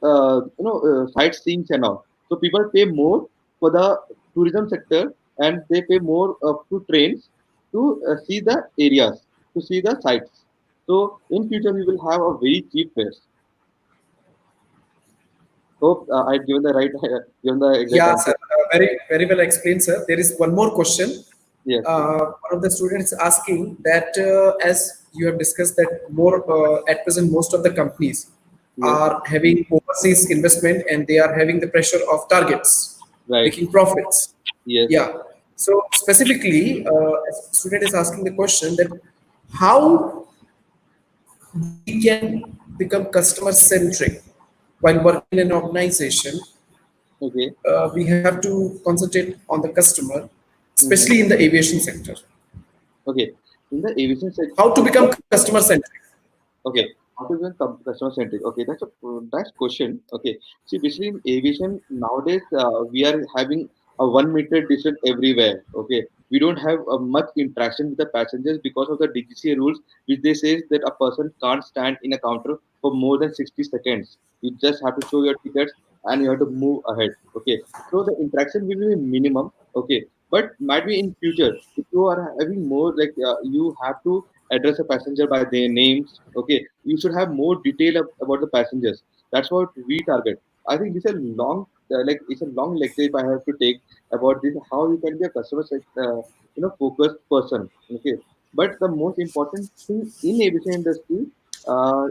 sightseeing and all. So people pay more for the tourism sector, and they pay more to trains to see the areas, to see the sites. So in future we will have a very cheap fares. Hope I've given the right, given the exact Yeah, answer. sir. Very well explained, sir. There is one more question. Yes. One of the students asking that as you have discussed that more at present most of the companies Yes. are having overseas investment and they are having the pressure of targets, Right. making profits. Yes. Yeah. So specifically, student is asking the question that how we can become customer centric while working in an organization. Okay. We have to concentrate on the customer, Hmm. especially in the aviation sector. Okay. In the aviation sector. How to become customer centric? Okay. How to become customer centric? Okay, that's a nice question. Okay. See, basically in aviation nowadays, we are having a 1 meter distance everywhere. Okay. We don't have much interaction with the passengers because of the DGCA rules, which they say that a person can't stand in a counter for more than 60 seconds. You just have to show your tickets and you have to move ahead. Okay. So the interaction will be minimum. Okay. But might be in future, if you are having more, like you have to address a passenger by their names. Okay, you should have more detail about the passengers. That's what we target. I think this is a long, it's a long lecture if I have to take about this, how you can be a focused person. Okay, but the most important thing in aviation industry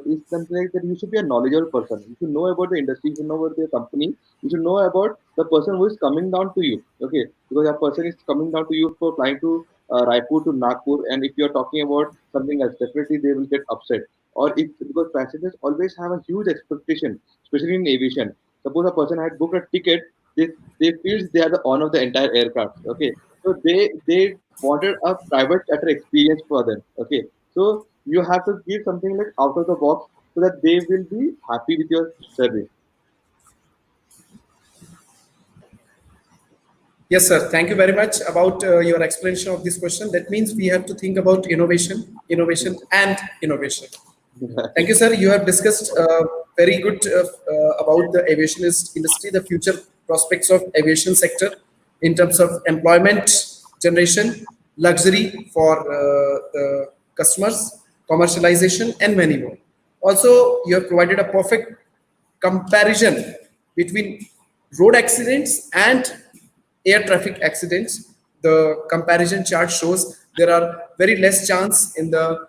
is something like that. You should be a knowledgeable person. You should know about the industry. You should know about the company. You should know about the person who is coming down to you. Okay, because a person is coming down to you for flying to Raipur to Nagpur, and if you are talking about something else, definitely they will get upset. Or if, because passengers always have a huge expectation, especially in aviation. Suppose a person had booked a ticket, they feel they are the owner of the entire aircraft. Okay, so they wanted a private charter experience for them. Okay, so you have to give something like out of the box so that they will be happy with your service. Yes, sir. Thank you very much about your explanation of this question. That means we have to think about innovation, and innovation. Thank you, sir. You have discussed very good about the aviation industry, the future prospects of aviation sector in terms of employment generation, luxury for the customers, commercialization, and many more. Also, you have provided a perfect comparison between road accidents and air traffic accidents. The comparison chart shows there are very less chance in the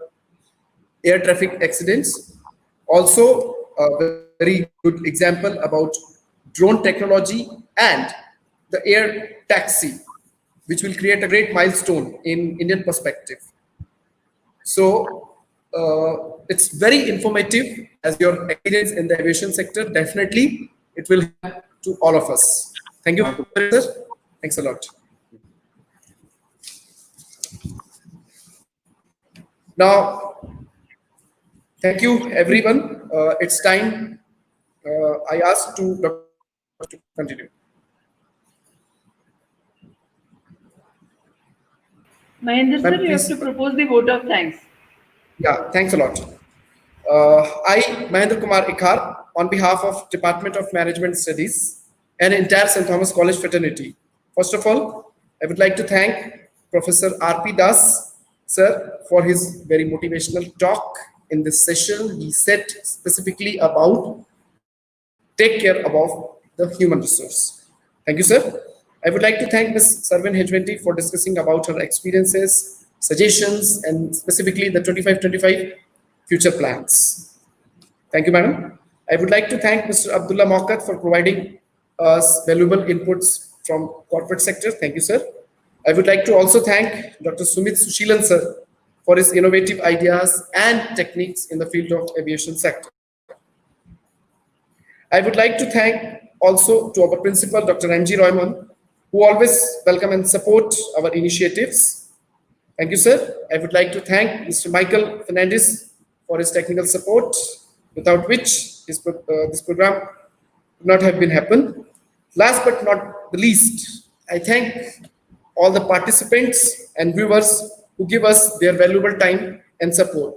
air traffic accidents. Also, a very good example about drone technology and the air taxi, which will create a great milestone in Indian perspective. So it's very informative as your experience in the aviation sector. Definitely, it will help to all of us. Thank you, sir. Thanks a lot. Now, thank you, everyone. It's time. I ask to Dr. to continue. Mahendra sir, Ma'am, you have please. to propose the vote of thanks. Yeah, thanks a lot. I, Mahendra Kumar Ikhar, on behalf of Department of Management Studies and entire St. Thomas College fraternity. First of all, I would like to thank Professor R.P. Das, sir, for his very motivational talk in this session. He said specifically about take care about the human resource. Thank you, sir. I would like to thank Ms. Sarvan Hejventi for discussing about her experiences, suggestions, and specifically the 25-25 future plans. Thank you, madam. I would like to thank Mr. Abdullah Mokat for providing us valuable inputs from corporate sector. Thank you, sir. I would like to also thank Dr. Sumit Sushilan, sir, for his innovative ideas and techniques in the field of aviation sector. I would like to thank also to our principal, Dr. M.G. Roymon, who always welcome and support our initiatives. Thank you, sir. I would like to thank Mr. Michael Fernandez for his technical support, without which this program would not have been happened. Last but not the least, I thank all the participants and viewers who give us their valuable time and support.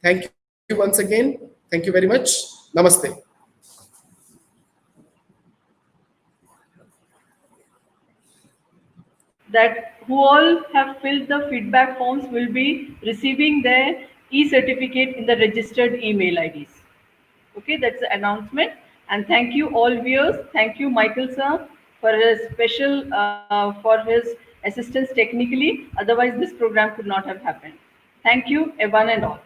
Thank you once again. Thank you very much. Namaste. That who all have filled the feedback forms will be receiving their e-certificate in the registered email IDs. Okay, that's the announcement. And thank you all viewers. Thank you, Michael sir, for his special for his assistance technically. Otherwise, this program could not have happened. Thank you, everyone and all.